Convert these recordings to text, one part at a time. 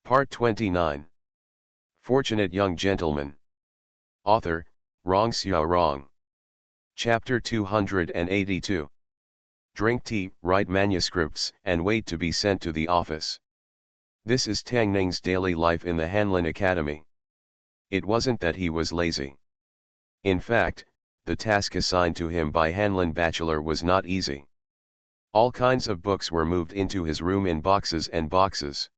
Part 29. Fortunate Young Gentleman. Author, Rong Xiao Rong. Chapter 282. Drink tea, write manuscripts, and wait to be sent to the office. This is Tang Ning's daily life in the Hanlin Academy. It wasn't that he was lazy. In fact, the task assigned to him by Hanlin Bachelor was not easy. All kinds of books were moved into his room in boxes and boxes.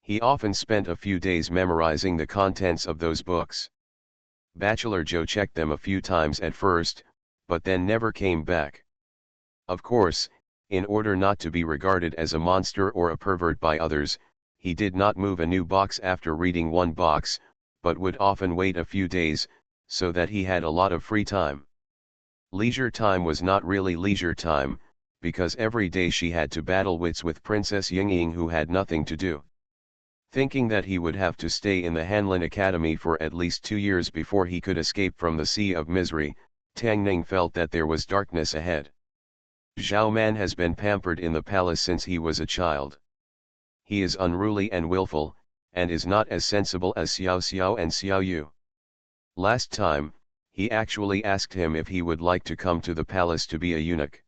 He often spent a few days memorizing the contents of those books. Bachelor Joe checked them a few times at first, but then never came back. Of course, in order not to be regarded as a monster or a pervert by others, he did not move a new box after reading one box, but would often wait a few days, so that he had a lot of free time. Leisure time was not really leisure time, because every day she had to battle wits with Princess Yingying, who had nothing to do. Thinking that he would have to stay in the Hanlin Academy for at least 2 years before he could escape from the sea of misery, Tang Ning felt that there was darkness ahead. Zhao Man has been pampered in the palace since he was a child. He is unruly and willful, and is not as sensible as Xiao Xiao and Xiao Yu. Last time, he actually asked him if he would like to come to the palace to be a eunuch.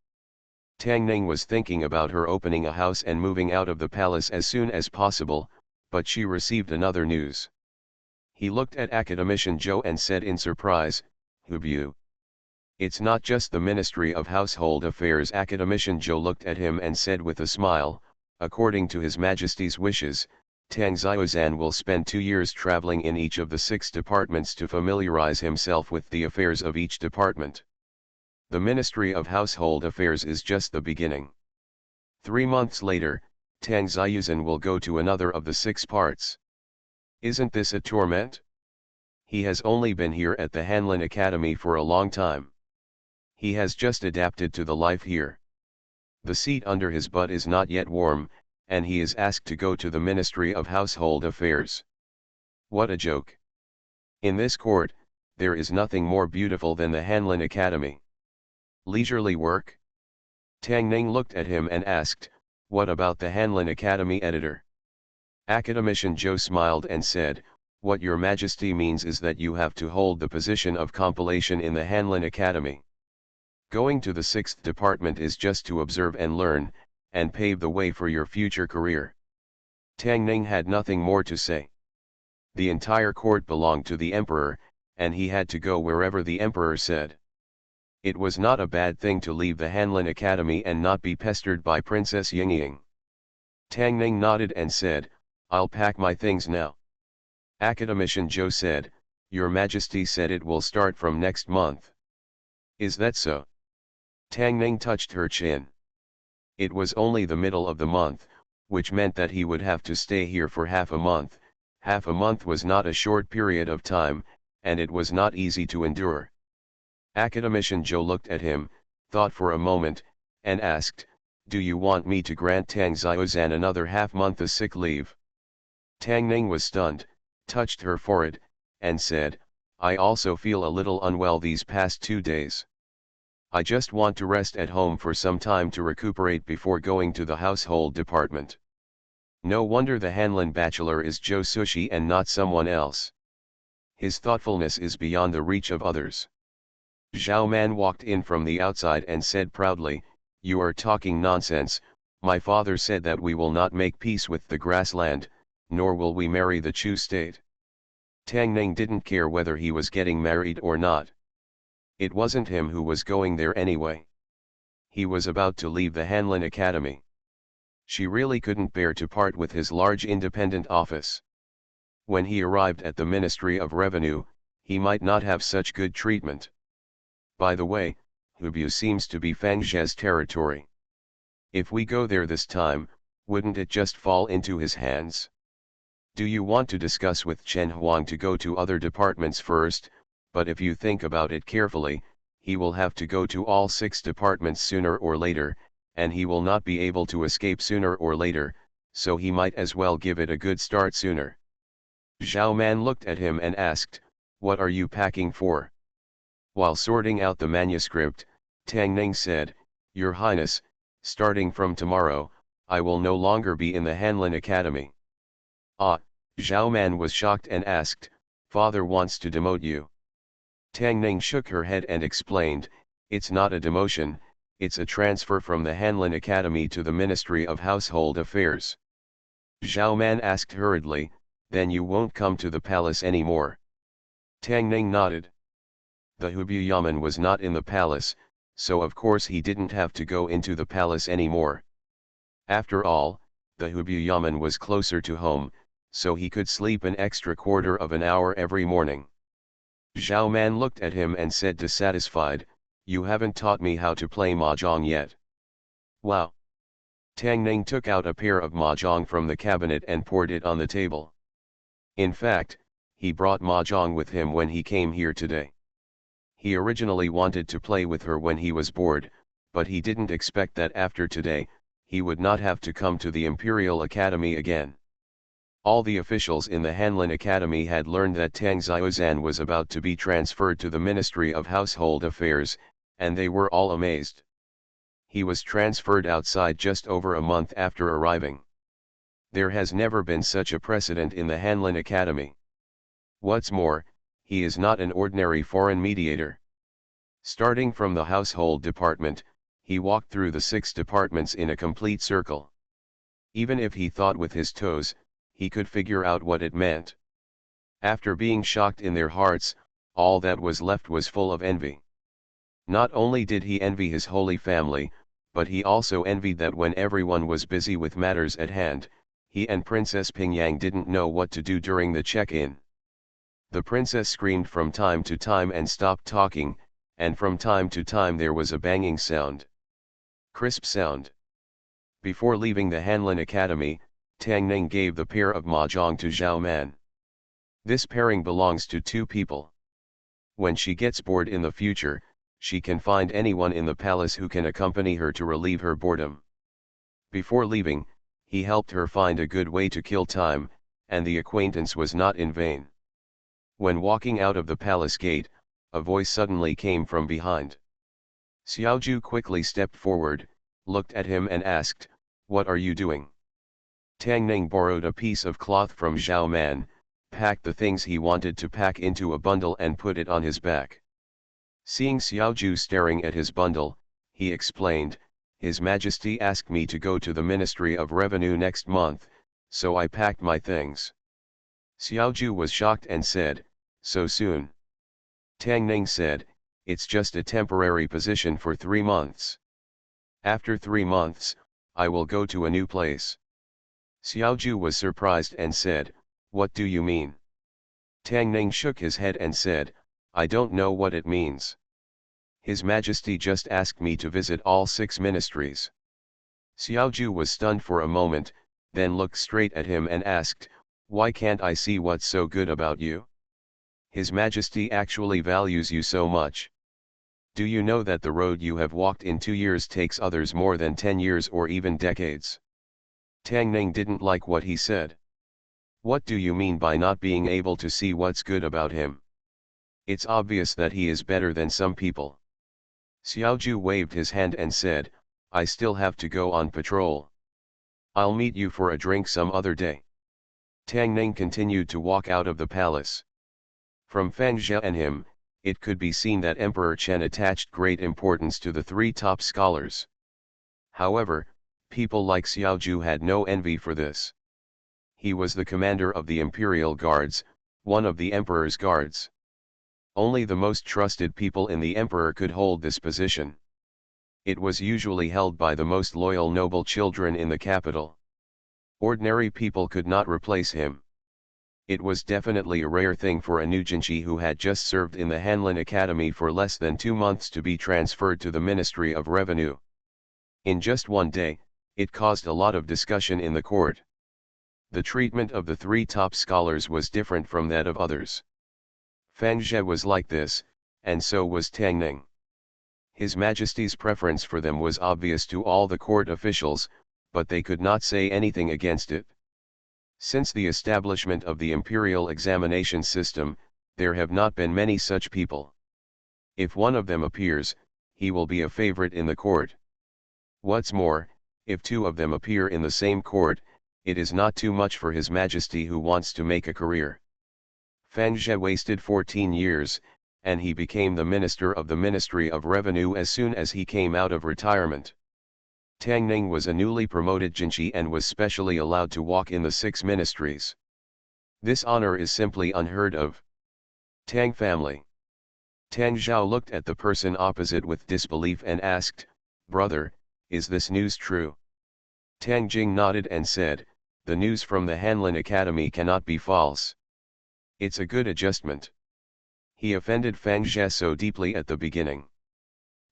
Tang Ning was thinking about her opening a house and moving out of the palace as soon as possible, but she received another news. He looked at Academician Zhou and said in surprise, "Who you?" "It's not just the Ministry of Household Affairs." Academician Zhou looked at him and said with a smile, "According to His Majesty's wishes, Tang Xiaozan will spend 2 years traveling in each of the 6 departments to familiarize himself with the affairs of each department. The Ministry of Household Affairs is just the beginning. 3 months later, Tang Xiaozan will go to another of the 6 parts. Isn't this a torment? He has only been here at the Hanlin Academy for a long time. He has just adapted to the life here. The seat under his butt is not yet warm, and he is asked to go to the Ministry of Household Affairs. What a joke. In this court, there is nothing more beautiful than the Hanlin Academy. Leisurely work?" Tang Ning looked at him and asked, "What about the Hanlin Academy editor?" Academician Zhou smiled and said, "What your Majesty means is that you have to hold the position of compilation in the Hanlin Academy. Going to the 6th department is just to observe and learn, and pave the way for your future career." Tang Ning had nothing more to say. The entire court belonged to the emperor, and he had to go wherever the emperor said. It was not a bad thing to leave the Hanlin Academy and not be pestered by Princess Yingying. Tang Ning nodded and said, "I'll pack my things now." Academician Zhou said, "Your Majesty said it will start from next month. Is that so?" Tang Ning touched her chin. It was only the middle of the month, which meant that he would have to stay here for half a month. Half a month was not a short period of time, and it was not easy to endure. Academician Zhou looked at him, thought for a moment, and asked, "Do you want me to grant Tang Xiaozan another half-month of sick leave?" Tang Ning was stunned, touched her forehead, and said, "I also feel a little unwell these past 2 days. I just want to rest at home for some time to recuperate before going to the household department." No wonder the Hanlin Bachelor is Zhou Sushi and not someone else. His thoughtfulness is beyond the reach of others. Zhao Man walked in from the outside and said proudly, "You are talking nonsense. My father said that we will not make peace with the grassland, nor will we marry the Chu state." Tang Ning didn't care whether he was getting married or not. It wasn't him who was going there anyway. He was about to leave the Hanlin Academy. She really couldn't bear to part with his large independent office. When he arrived at the Ministry of Revenue, he might not have such good treatment. By the way, Hubu seems to be Fang Zhe's territory. If we go there this time, wouldn't it just fall into his hands? Do you want to discuss with Chen Huang to go to other departments first? But if you think about it carefully, he will have to go to all 6 departments sooner or later, and he will not be able to escape sooner or later, so he might as well give it a good start sooner." Zhao Man looked at him and asked, "What are you packing for?" While sorting out the manuscript, Tang Ning said, "Your Highness, starting from tomorrow, I will no longer be in the Hanlin Academy." Ah, Zhao Man was shocked and asked, "Father wants to demote you." Tang Ning shook her head and explained, "It's not a demotion, it's a transfer from the Hanlin Academy to the Ministry of Household Affairs." Zhao Man asked hurriedly, "Then you won't come to the palace anymore?" Tang Ning nodded. The Hubyu Yamen was not in the palace, so of course he didn't have to go into the palace anymore. After all, the Hubyu Yamen was closer to home, so he could sleep an extra quarter of an hour every morning. Zhao Man looked at him and said dissatisfied, "You haven't taught me how to play mahjong yet." "Wow." Tang Ning took out a pair of mahjong from the cabinet and poured it on the table. In fact, he brought mahjong with him when he came here today. He originally wanted to play with her when he was bored, but he didn't expect that after today, he would not have to come to the Imperial Academy again. All the officials in the Hanlin Academy had learned that Tang Xiaozan was about to be transferred to the Ministry of Household Affairs, and they were all amazed. He was transferred outside just over a month after arriving. There has never been such a precedent in the Hanlin Academy. What's more, he is not an ordinary foreign mediator. Starting from the household department, he walked through the 6 departments in a complete circle. Even if he thought with his toes, he could figure out what it meant. After being shocked in their hearts, all that was left was full of envy. Not only did he envy his holy family, but he also envied that when everyone was busy with matters at hand, he and Princess Pingyang didn't know what to do during the check-in. The princess screamed from time to time and stopped talking, and from time to time there was a banging sound. Crisp sound. Before leaving the Hanlin Academy, Tang Ning gave the pair of mahjong to Zhao Man. This pairing belongs to 2 people. When she gets bored in the future, she can find anyone in the palace who can accompany her to relieve her boredom. Before leaving, he helped her find a good way to kill time, and the acquaintance was not in vain. When walking out of the palace gate, a voice suddenly came from behind. Xiaoju quickly stepped forward, looked at him and asked, "What are you doing?" Tang Ning borrowed a piece of cloth from Zhao Man, packed the things he wanted to pack into a bundle and put it on his back. Seeing Xiaoju staring at his bundle, he explained, "His Majesty asked me to go to the Ministry of Revenue next month, so I packed my things." Xiaoju was shocked and said, "So soon?" Tang Ning said, "It's just a temporary position for 3 months. After 3 months, I will go to a new place." Xiaoju was surprised and said, "What do you mean?" Tang Ning shook his head and said, "I don't know what it means. His Majesty just asked me to visit all 6 ministries." Xiaoju was stunned for a moment, then looked straight at him and asked, "Why can't I see what's so good about you? His Majesty actually values you so much. Do you know that the road you have walked in 2 years takes others more than 10 years or even decades?" Tang Ning didn't like what he said. "What do you mean by not being able to see what's good about him? It's obvious that he is better than some people." Xiaoju waved his hand and said, "I still have to go on patrol. I'll meet you for a drink some other day." Tang Ning continued to walk out of the palace. From Feng Zhe and him, it could be seen that Emperor Chen attached great importance to the 3 top scholars. However, people like Xiaoju had no envy for this. He was the commander of the Imperial Guards, one of the Emperor's guards. Only the most trusted people in the Emperor could hold this position. It was usually held by the most loyal noble children in the capital. Ordinary people could not replace him. It was definitely a rare thing for a Nujinshi who had just served in the Hanlin Academy for less than 2 months to be transferred to the Ministry of Revenue. In just one day, it caused a lot of discussion in the court. The treatment of the 3 top scholars was different from that of others. Feng Zhe was like this, and so was Tang Ning. His Majesty's preference for them was obvious to all the court officials, but they could not say anything against it. Since the establishment of the imperial examination system, there have not been many such people. If one of them appears, he will be a favorite in the court. What's more, if 2 of them appear in the same court, it is not too much for His Majesty who wants to make a career. Fan Zhe wasted 14 years, and he became the Minister of the Ministry of Revenue as soon as he came out of retirement. Tang Ning was a newly promoted Jinchi and was specially allowed to walk in the 6 ministries. This honor is simply unheard of. Tang family. Tang Zhao looked at the person opposite with disbelief and asked, "Brother, is this news true?" Tang Jing nodded and said, "The news from the Hanlin Academy cannot be false. It's a good adjustment." He offended Fan Zhe so deeply at the beginning.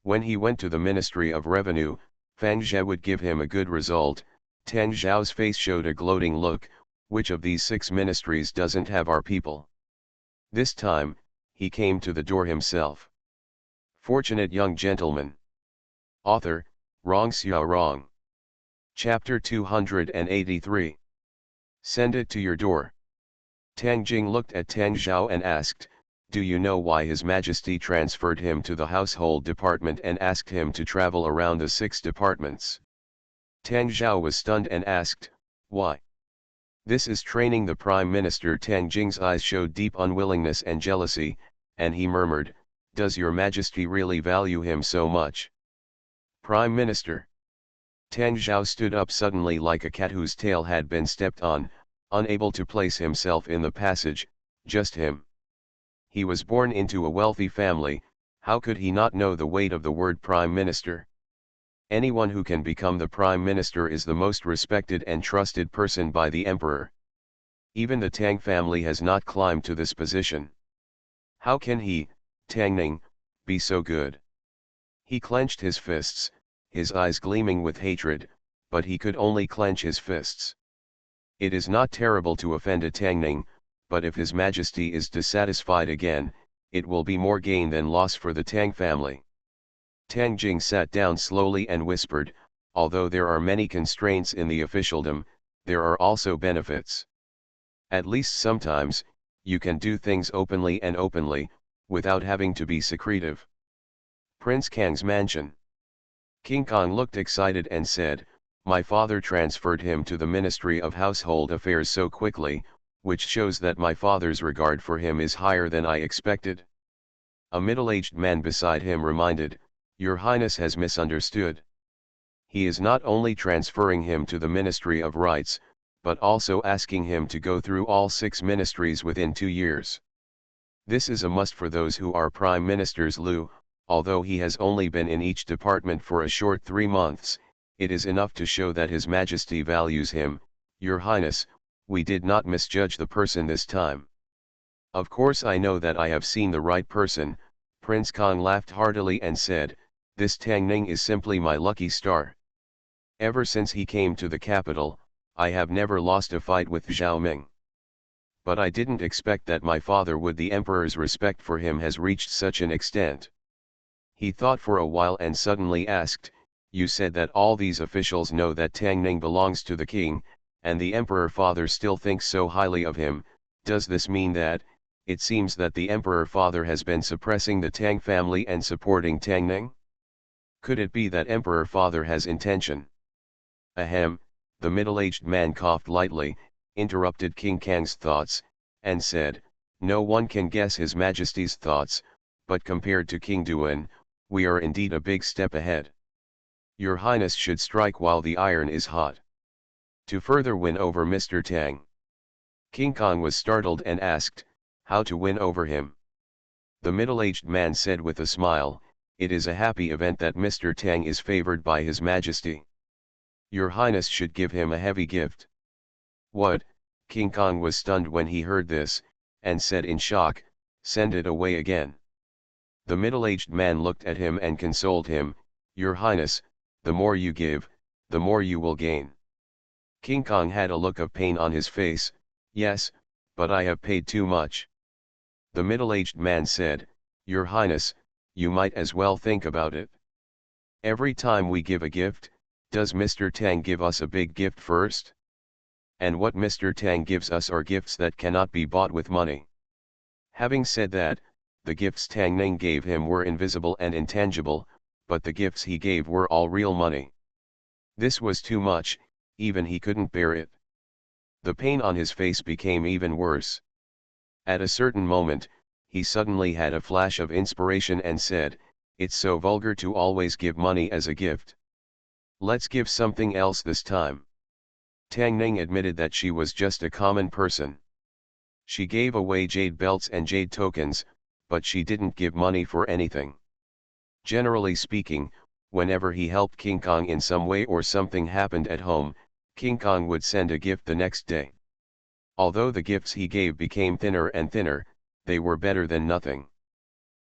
When he went to the Ministry of Revenue, Fan Zhe would give him a good result. Tang Zhao's face showed a gloating look. Which of these 6 ministries doesn't have our people? This time, he came to the door himself. Fortunate young gentleman. Author, Rong Xiao Rong. Chapter 283. Send it to your door. Tang Jing looked at Tang Zhao and asked, "Do you know why His Majesty transferred him to the household department and asked him to travel around the 6 departments?" Tang Zhao was stunned and asked, "Why?" "This is training the Prime Minister." Tang Jing's eyes showed deep unwillingness and jealousy, and he murmured, "Does your Majesty really value him so much?" Prime Minister. Tang Zhao stood up suddenly like a cat whose tail had been stepped on, unable to place himself in the passage. Just him. He was born into a wealthy family, how could he not know the weight of the word Prime Minister? Anyone who can become the Prime Minister is the most respected and trusted person by the Emperor. Even the Tang family has not climbed to this position. How can he, Tang Ning, be so good? He clenched his fists, his eyes gleaming with hatred, but he could only clench his fists. It is not terrible to offend a Tang Ning, but if His Majesty is dissatisfied again, it will be more gain than loss for the Tang family. Tang Jing sat down slowly and whispered, "Although there are many constraints in the officialdom, there are also benefits. At least sometimes, you can do things openly, without having to be secretive." Prince Kang's mansion. King Kong looked excited and said, "My father transferred him to the Ministry of Household Affairs so quickly, which shows that my father's regard for him is higher than I expected." A middle-aged man beside him reminded, "Your Highness has misunderstood. He is not only transferring him to the Ministry of Rights, but also asking him to go through all 6 ministries within 2 years. This is a must for those who are Prime Ministers. Lu, although he has only been in each department for a short 3 months, it is enough to show that His Majesty values him. Your Highness, we did not misjudge the person this time." "Of course I know that I have seen the right person." Prince Kong laughed heartily and said, "This Tang Ning is simply my lucky star. Ever since he came to the capital, I have never lost a fight with Zhao Ming. But I didn't expect that my father would. The Emperor's respect for him has reached such an extent." He thought for a while and suddenly asked, "You said that all these officials know that Tang Ning belongs to the king, and the Emperor father still thinks so highly of him. Does this mean that, it seems that the Emperor father has been suppressing the Tang family and supporting Tang Ning? Could it be that Emperor father has intention?" "Ahem," the middle-aged man coughed lightly, interrupted King Kang's thoughts, and said, "No one can guess His Majesty's thoughts, but compared to King Duan, we are indeed a big step ahead. Your Highness should strike while the iron is hot, to further win over Mr. Tang." King Kong was startled and asked, "How to win over him?" The middle-aged man said with a smile, "It is a happy event that Mr. Tang is favored by His Majesty. Your Highness should give him a heavy gift." "What?" King Kong was stunned when he heard this, and said in shock, "Send it away again." The middle-aged man looked at him and consoled him, "Your Highness, the more you give, the more you will gain." King Kong had a look of pain on his face. "Yes, but I have paid too much." The middle-aged man said, "Your Highness, you might as well think about it. Every time we give a gift, does Mr. Tang give us a big gift first? And what Mr. Tang gives us are gifts that cannot be bought with money." Having said that, the gifts Tang Ning gave him were invisible and intangible, but the gifts he gave were all real money. This was too much, even he couldn't bear it. The pain on his face became even worse. At a certain moment, he suddenly had a flash of inspiration and said, "It's so vulgar to always give money as a gift. Let's give something else this time." Tang Ning admitted that she was just a common person. She gave away jade belts and jade tokens, but she didn't give money for anything. Generally speaking, whenever he helped King Kong in some way or something happened at home, King Kong would send a gift the next day. Although the gifts he gave became thinner and thinner, they were better than nothing.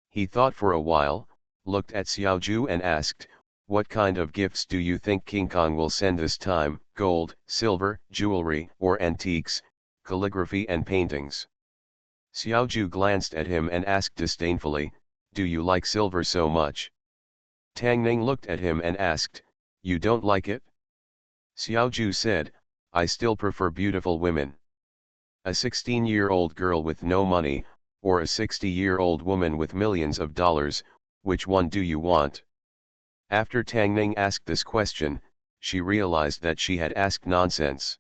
He thought for a while, looked at Xiao Ju and asked, "What kind of gifts do you think King Kong will send this time? Gold, silver, jewelry, or antiques, calligraphy and paintings?" Xiao Ju glanced at him and asked disdainfully, "Do you like silver so much?" Tang Ning looked at him and asked, "You don't like it?" Xiao Ju said, "I still prefer beautiful women. A 16-year-old girl with no money, or a 60-year-old woman with millions of dollars, which one do you want?" After Tang Ning asked this question, she realized that she had asked nonsense.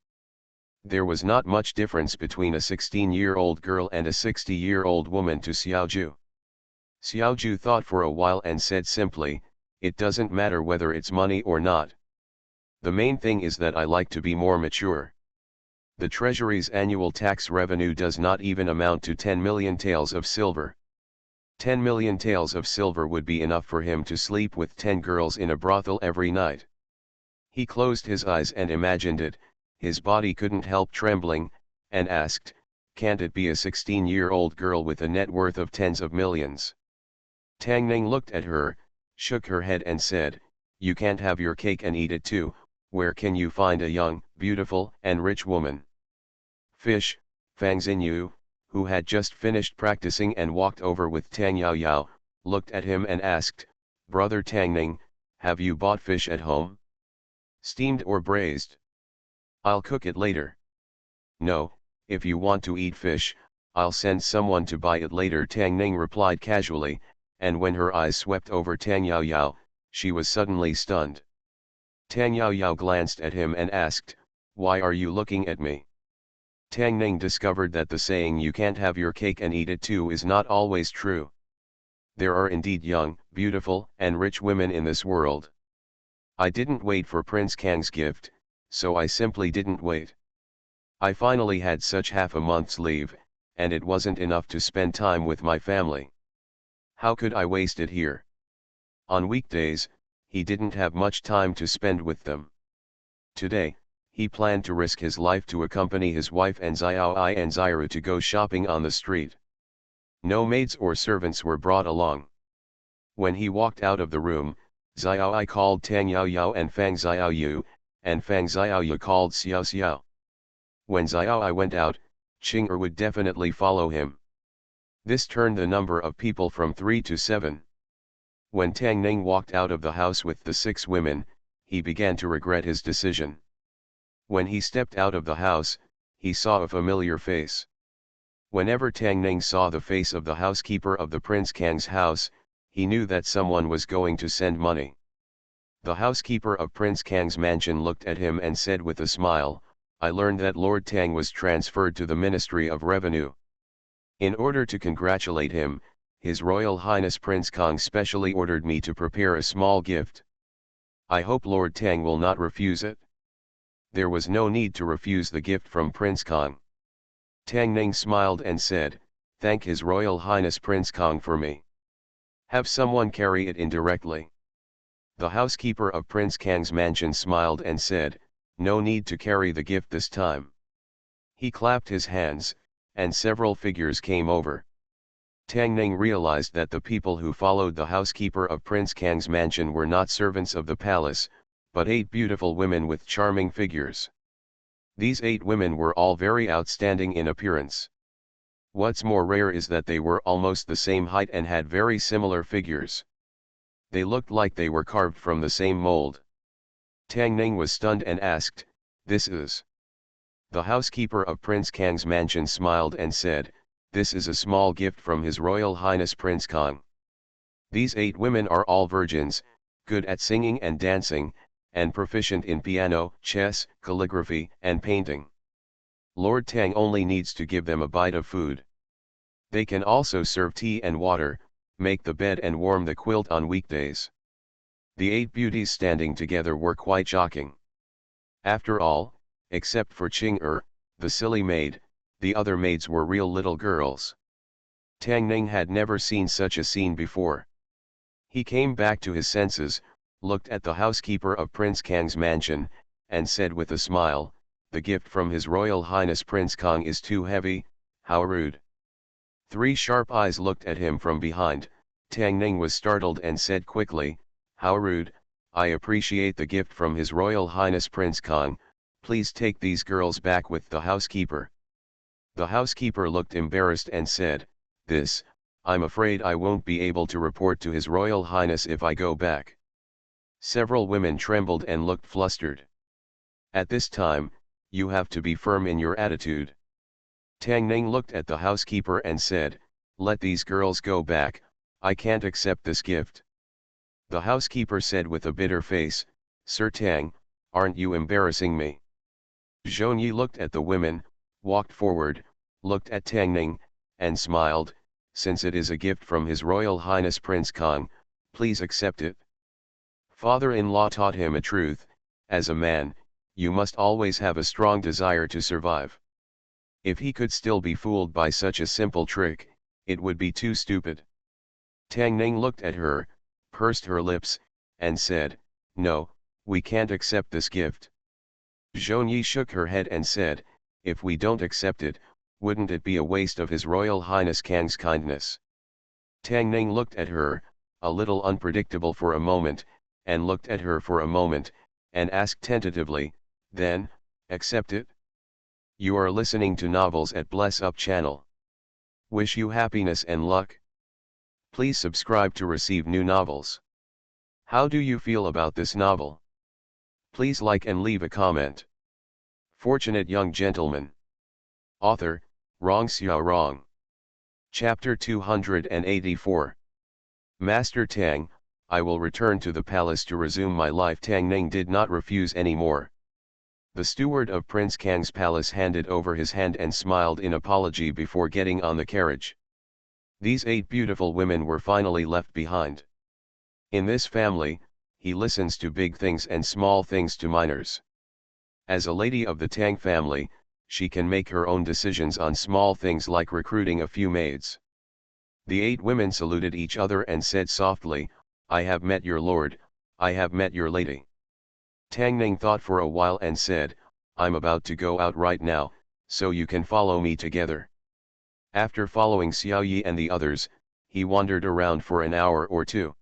There was not much difference between a 16-year-old girl and a 60-year-old woman to Xiao Ju. Xiao Ju thought for a while and said simply, "It doesn't matter whether it's money or not. The main thing is that I like to be more mature. The Treasury's annual tax revenue does not even amount to 10 million taels of silver. 10 million taels of silver would be enough for him to sleep with 10 girls in a brothel every night." He closed his eyes and imagined it, his body couldn't help trembling, and asked, "Can't it be a 16-year-old girl with a net worth of tens of millions?" Tang Ning looked at her, shook her head and said, "You can't have your cake and eat it too. Where can you find a young, beautiful, and rich woman?" Fish, Fang Xinyu, who had just finished practicing and walked over with Tang Yao Yao, looked at him and asked, "Brother Tang Ning, have you bought fish at home? Steamed or braised? I'll cook it later." "No, if you want to eat fish, I'll send someone to buy it later," Tang Ning replied casually, and when her eyes swept over Tang Yao Yao, she was suddenly stunned. Tang Yao Yao glanced at him and asked, "Why are you looking at me?" Tang Ning discovered that the saying "you can't have your cake and eat it too" is not always true. There are indeed young, beautiful, and rich women in this world. I didn't wait for Prince Kang's gift, so I simply didn't wait. I finally had such half a month's leave, and it wasn't enough to spend time with my family. How could I waste it here? On weekdays, he didn't have much time to spend with them. Today, he planned to risk his life to accompany his wife and Xiao Ai and Xiru to go shopping on the street. No maids or servants were brought along. When he walked out of the room, Xiao Ai called Tang Yao Yao and Fang Xiao Yu, and Fang Xiao Yu called Xiao Xiao. When Xiao Ai went out, Qing Er would definitely follow him. This turned the number of people from 3 to 7. When Tang Ning walked out of the house with the 6 women, he began to regret his decision. When he stepped out of the house, he saw a familiar face. Whenever Tang Ning saw the face of the housekeeper of the Prince Kang's house, he knew that someone was going to send money. The housekeeper of Prince Kang's mansion looked at him and said with a smile, "I learned that Lord Tang was transferred to the Ministry of Revenue. In order to congratulate him, His Royal Highness Prince Kang specially ordered me to prepare a small gift. I hope Lord Tang will not refuse it." There was no need to refuse the gift from Prince Kang. Tang Ning smiled and said, "Thank His Royal Highness Prince Kang for me. Have someone carry it in directly." The housekeeper of Prince Kang's mansion smiled and said, "No need to carry the gift this time." He clapped his hands, and several figures came over. Tang Ning realized that the people who followed the housekeeper of Prince Kang's mansion were not servants of the palace, but 8 beautiful women with charming figures. These 8 women were all very outstanding in appearance. What's more rare is that they were almost the same height and had very similar figures. They looked like they were carved from the same mold. Tang Ning was stunned and asked, "This is?" The housekeeper of Prince Kang's mansion smiled and said, "This is a small gift from His Royal Highness Prince Kang. These 8 women are all virgins, good at singing and dancing, and proficient in piano, chess, calligraphy, and painting. Lord Tang only needs to give them a bite of food. They can also serve tea and water, make the bed and warm the quilt on weekdays. The 8 beauties standing together were quite shocking. After all, except for Ching the silly maid, the other maids were real little girls. Tang Ning had never seen such a scene before. He came back to his senses, looked at the housekeeper of Prince Kang's mansion, and said with a smile, "The gift from His Royal Highness Prince Kang is too heavy, how rude." 3 sharp eyes looked at him from behind. Tang Ning was startled and said quickly, "How rude, I appreciate the gift from His Royal Highness Prince Kang, please take these girls back with the housekeeper." The housekeeper looked embarrassed and said, I'm afraid I won't be able to report to His Royal Highness if I go back." Several women trembled and looked flustered. At this time, you have to be firm in your attitude. Tang Ning looked at the housekeeper and said, "Let these girls go back, I can't accept this gift." The housekeeper said with a bitter face, "Sir Tang, aren't you embarrassing me?" Zhou Yi looked at the women, walked forward, looked at Tang Ning, and smiled, "Since it is a gift from His Royal Highness Prince Kang, please accept it." Father-in-law taught him a truth: as a man, you must always have a strong desire to survive. If he could still be fooled by such a simple trick, it would be too stupid. Tang Ning looked at her, pursed her lips, and said, "No, we can't accept this gift." Zhou Yi shook her head and said, "If we don't accept it, wouldn't it be a waste of His Royal Highness Kang's kindness?" Tang Ning looked at her, a little unpredictable for a moment, and looked at her for a moment, and asked tentatively, "Then, accept it?" You are listening to Novels at Bless Up channel. Wish you happiness and luck. Please subscribe to receive new novels. How do you feel about this novel? Please like and leave a comment. Fortunate Young Gentleman. Author, Rong Xiao Rong. Chapter 284. Master Tang, I will return to the palace to resume my life. Tang Ning did not refuse any more. The steward of Prince Kang's palace handed over his hand and smiled in apology before getting on the carriage. These 8 beautiful women were finally left behind. In this family, he listens to big things and small things to minors. As a lady of the Tang family, she can make her own decisions on small things like recruiting a few maids. The 8 women saluted each other and said softly, "I have met your lord, I have met your lady." Tang Ning thought for a while and said, "I'm about to go out right now, so you can follow me together." After following Xiao Yi and the others, he wandered around for an hour or two.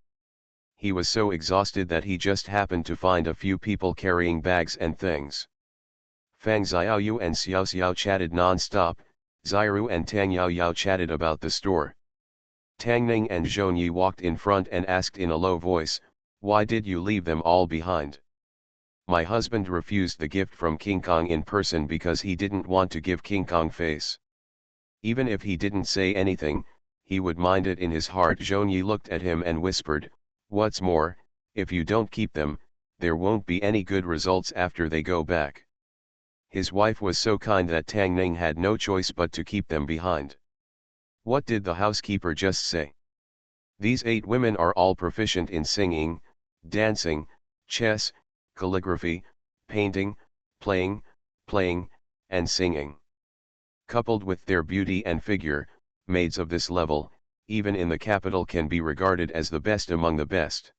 He was so exhausted that he just happened to find a few people carrying bags and things. Fang Xiaoyu and Xiao Xiao chatted non-stop. Xiru and Tang Yao Yao chatted about the store. Tang Ning and Zhou Yi walked in front and asked in a low voice, "Why did you leave them all behind?" "My husband refused the gift from King Kong in person because he didn't want to give King Kong face. Even if he didn't say anything, he would mind it in his heart." Zhou Yi looked at him and whispered, "What's more, if you don't keep them, there won't be any good results after they go back." His wife was so kind that Tang Ning had no choice but to keep them behind. What did the housekeeper just say? These 8 women are all proficient in singing, dancing, chess, calligraphy, painting, playing, and singing. Coupled with their beauty and figure, maids of this level, even in the capital, can be regarded as the best among the best.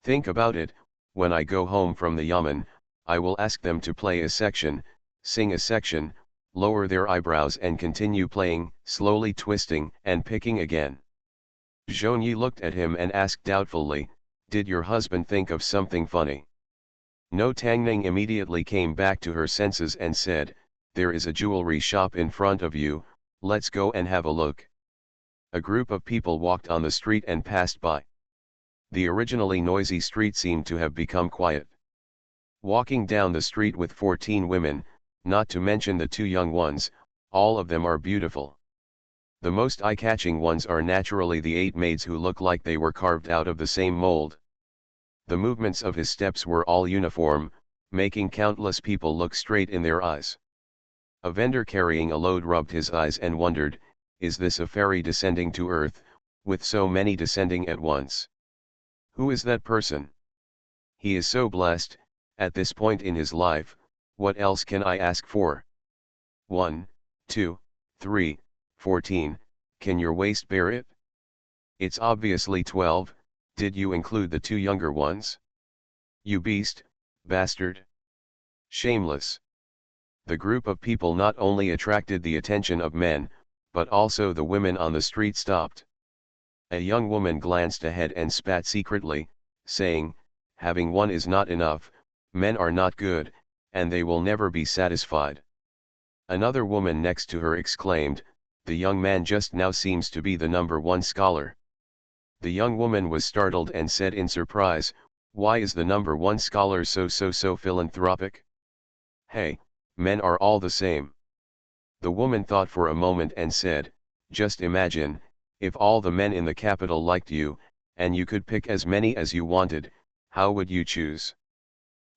Think about it: when I go home from the yamen, I will ask them to play a section, sing a section, lower their eyebrows and continue playing, slowly twisting and picking again. Zhou Yi looked at him and asked doubtfully, "Did your husband think of something funny?" No. Tang Ning immediately came back to her senses and said, "There is a jewelry shop in front of you, let's go and have a look." A group of people walked on the street and passed by. The originally noisy street seemed to have become quiet. Walking down the street with 14 women, not to mention the 2 young ones, all of them are beautiful. The most eye-catching ones are naturally the 8 maids who look like they were carved out of the same mold. The movements of his steps were all uniform, making countless people look straight in their eyes. A vendor carrying a load rubbed his eyes and wondered, is this a fairy descending to earth, with so many descending at once? Who is that person? He is so blessed, at this point in his life, what else can I ask for? 1, 2, 3, 14, can your waist bear it? It's obviously 12, did you include the 2 younger ones? You beast, bastard. Shameless. The group of people not only attracted the attention of men, but also the women on the street stopped. A young woman glanced ahead and spat secretly, saying, having one is not enough, men are not good, and they will never be satisfied. Another woman next to her exclaimed, the young man just now seems to be the number 1 scholar. The young woman was startled and said in surprise, why is the number 1 scholar so philanthropic? Hey, men are all the same. The woman thought for a moment and said, just imagine, if all the men in the capital liked you, and you could pick as many as you wanted, how would you choose?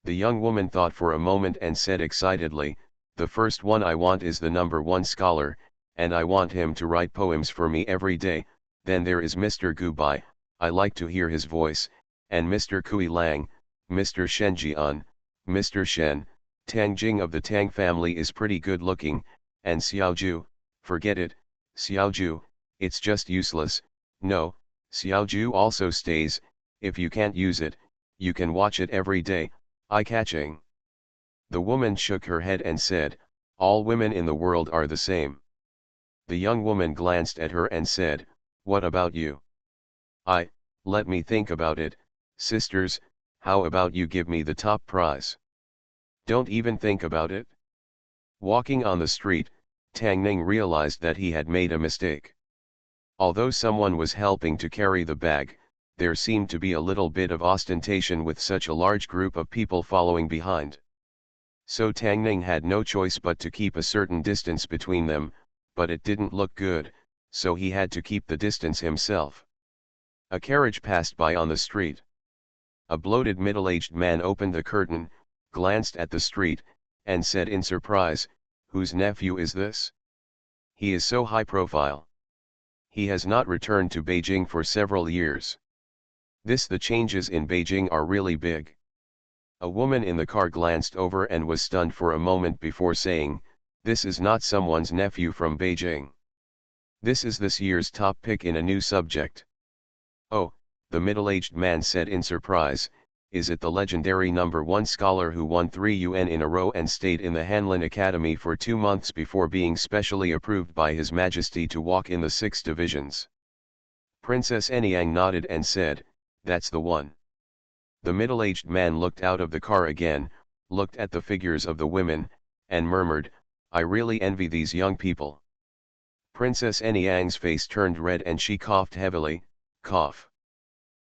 The young woman thought for a moment and said excitedly, the first one I want is the number 1 scholar, and I want him to write poems for me every day. Then there is Mr. Gubai, I like to hear his voice, and Mr. Kui Lang, Mr. Shen Jian, Mr. Shen, Tang Jing of the Tang family is pretty good looking, and Xiaoju, forget it, Xiaoju, it's just useless. No, Xiaoju also stays, if you can't use it, you can watch it every day, eye-catching. The woman shook her head and said, all women in the world are the same. The young woman glanced at her and said, what about you? Let me think about it, sisters, how about you give me the top prize? Don't even think about it. Walking on the street, Tang Ning realized that he had made a mistake. Although someone was helping to carry the bag, there seemed to be a little bit of ostentation with such a large group of people following behind. So Tang Ning had no choice but to keep a certain distance between them, but it didn't look good, so he had to keep the distance himself. A carriage passed by on the street. A bloated middle-aged man opened the curtain, glanced at the street, and said in surprise, whose nephew is this? He is so high profile. He has not returned to Beijing for several years. The changes in Beijing are really big. A woman in the car glanced over and was stunned for a moment before saying, this is not someone's nephew from Beijing. This is this year's top pick in a new subject. Oh, the middle-aged man said in surprise, is it the legendary number 1 scholar who won 3 UN in a row and stayed in the Hanlin Academy for 2 months before being specially approved by His Majesty to walk in the 6 divisions? Princess Anyang nodded and said, that's the one. The middle-aged man looked out of the car again, looked at the figures of the women, and murmured, I really envy these young people. Princess Anyang's face turned red and she coughed heavily, cough.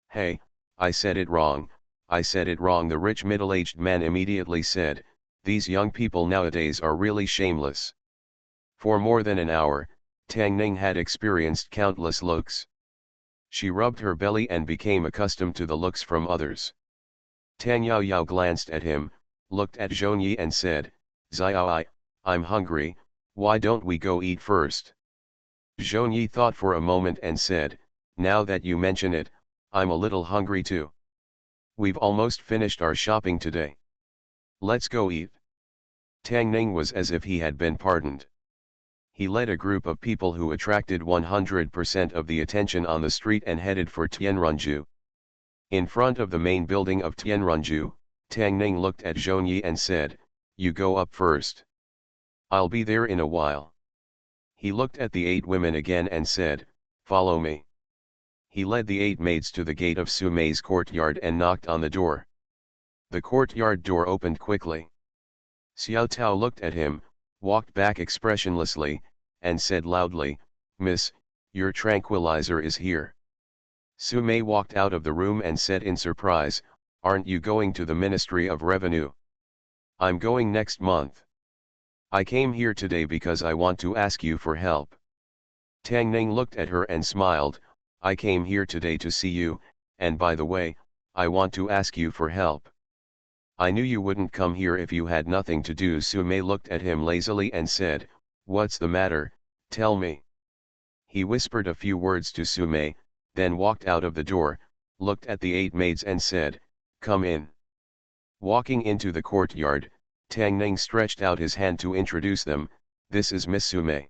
Hey, I said it wrong, I said it wrong. The rich middle-aged man immediately said, these young people nowadays are really shameless. For more than an hour, Tang Ning had experienced countless looks. She rubbed her belly and became accustomed to the looks from others. Tang Yaoyao glanced at him, looked at Zhongyi and said, Xiao, I'm hungry, why don't we go eat first? Zhongyi thought for a moment and said, now that you mention it, I'm a little hungry too. We've almost finished our shopping today. Let's go eat. Tang Ning was as if he had been pardoned. He led a group of people who attracted 100% of the attention on the street and headed for Tianrunju. In front of the main building of Tianrunju, Tang Ning looked at Zhongyi and said, you go up first. I'll be there in a while. He looked at the 8 women again and said, follow me. He led the 8 maids to the gate of Su Mei's courtyard and knocked on the door. The courtyard door opened quickly. Xiao Tao looked at him, walked back expressionlessly, and said loudly, Miss, your tranquilizer is here. Su Mei walked out of the room and said in surprise, aren't you going to the Ministry of Revenue? I'm going next month. I came here today because I want to ask you for help. Tang Ning looked at her and smiled, I came here today to see you, and by the way, I want to ask you for help. I knew you wouldn't come here if you had nothing to do. Sume looked at him lazily and said, "What's the matter, tell me." He whispered a few words to Sume, then walked out of the door, looked at the 8 maids and said, "Come in." Walking into the courtyard, Tang Ning stretched out his hand to introduce them. "This is Miss Sume."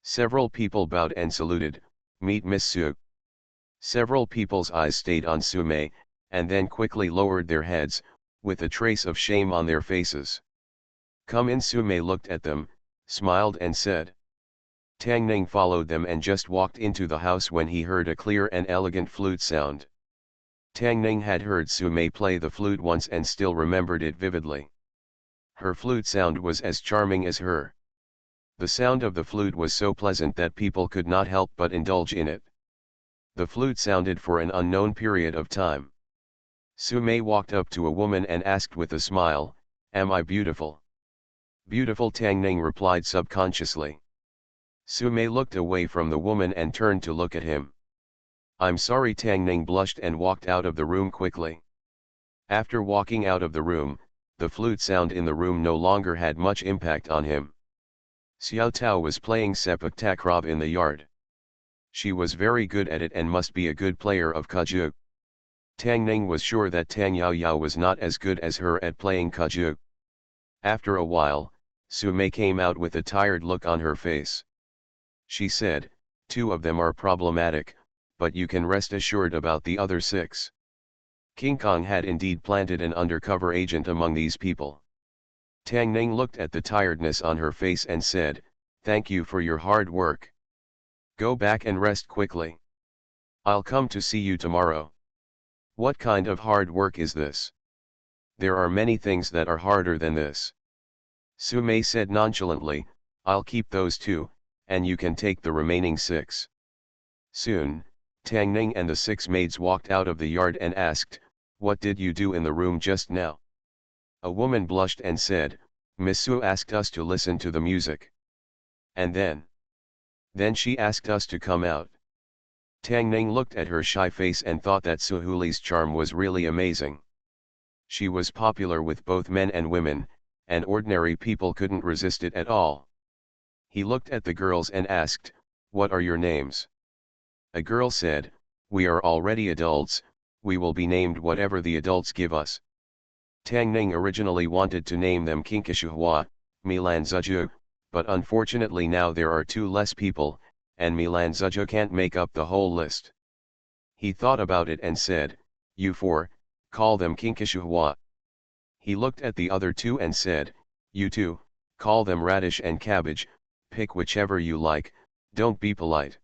Several people bowed and saluted. "Meet Miss Su." Several people's eyes stayed on Sume, and then quickly lowered their heads, with a trace of shame on their faces. "Come in." Sume looked at them, smiled and said. Tang Ning followed them and just walked into the house when he heard a clear and elegant flute sound. Tang Ning had heard Sume play the flute once and still remembered it vividly. Her flute sound was as charming as her. The sound of the flute was so pleasant that people could not help but indulge in it. The flute sounded for an unknown period of time. Sume walked up to a woman and asked with a smile, "Am I beautiful?" "Beautiful," Tang Ning replied subconsciously. Sume looked away from the woman and turned to look at him. "I'm sorry." Tang Ning blushed and walked out of the room quickly. After walking out of the room, the flute sound in the room no longer had much impact on him. Xiao Tao was playing sepak takraw in the yard. She was very good at it and must be a good player of kaju. Tang Ning was sure that Tang Yao Yao was not as good as her at playing kaju. After a while, Sume came out with a tired look on her face. She said, "2 of them are problematic, but you can rest assured about the other 6. King Kong had indeed planted an undercover agent among these people." Tang Ning looked at the tiredness on her face and said, "Thank you for your hard work. Go back and rest quickly. I'll come to see you tomorrow." "What kind of hard work is this?" "There are many things that are harder than this." Sume said nonchalantly, "I'll keep those 2, and you can take the remaining 6. Soon, Tang Ning and the 6 maids walked out of the yard and asked, "What did you do in the room just now?" A woman blushed and said, "Miss Su asked us to listen to the music. And then she asked us to come out." Tang Ning looked at her shy face and thought that Suhuli's charm was really amazing. She was popular with both men and women, and ordinary people couldn't resist it at all. He looked at the girls and asked, "What are your names?" A girl said, "We are already adults, we will be named whatever the adults give us." Tang Ning originally wanted to name them Kinkishuhua, Milan Zuju, but unfortunately now there are 2 less people, and Milan Zuju can't make up the whole list. He thought about it and said, "You 4, call them Kinkishuhua." He looked at the other 2 and said, "You 2, call them Radish and Cabbage, pick whichever you like, don't be polite."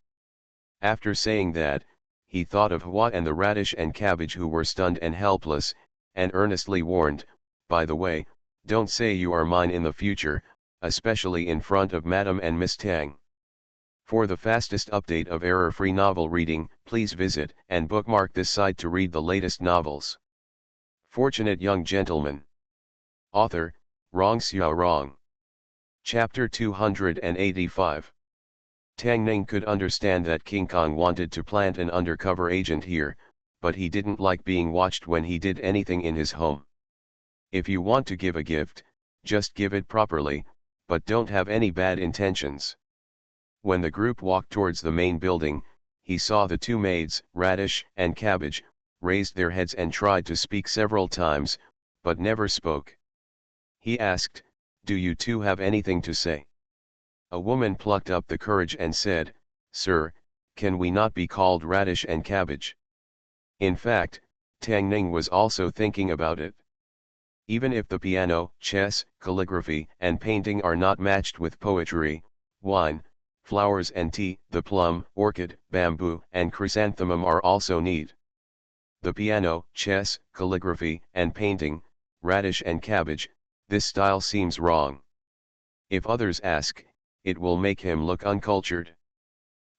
After saying that, he thought of Hua and the Radish and Cabbage, who were stunned and helpless, and earnestly warned, "By the way, don't say you are mine in the future, especially in front of Madam and Miss Tang." For the fastest update of error-free novel reading, please visit and bookmark this site to read the latest novels. Fortunate Young Gentleman. Author, Rong Xiao Rong. Chapter 285. Tang Ning could understand that King Kong wanted to plant an undercover agent here, but he didn't like being watched when he did anything in his home. If you want to give a gift, just give it properly, but don't have any bad intentions. When the group walked towards the main building, he saw the 2 maids, Radish and Cabbage, raised their heads and tried to speak several times, but never spoke. He asked, "Do you 2 have anything to say?" A woman plucked up the courage and said, "Sir, can we not be called Radish and Cabbage?" In fact, Tang Ning was also thinking about it. Even if the piano, chess, calligraphy, and painting are not matched with poetry, wine, flowers and tea, the plum, orchid, bamboo, and chrysanthemum are also neat. The piano, chess, calligraphy, and painting, Radish and Cabbage, this style seems wrong. If others ask, it will make him look uncultured.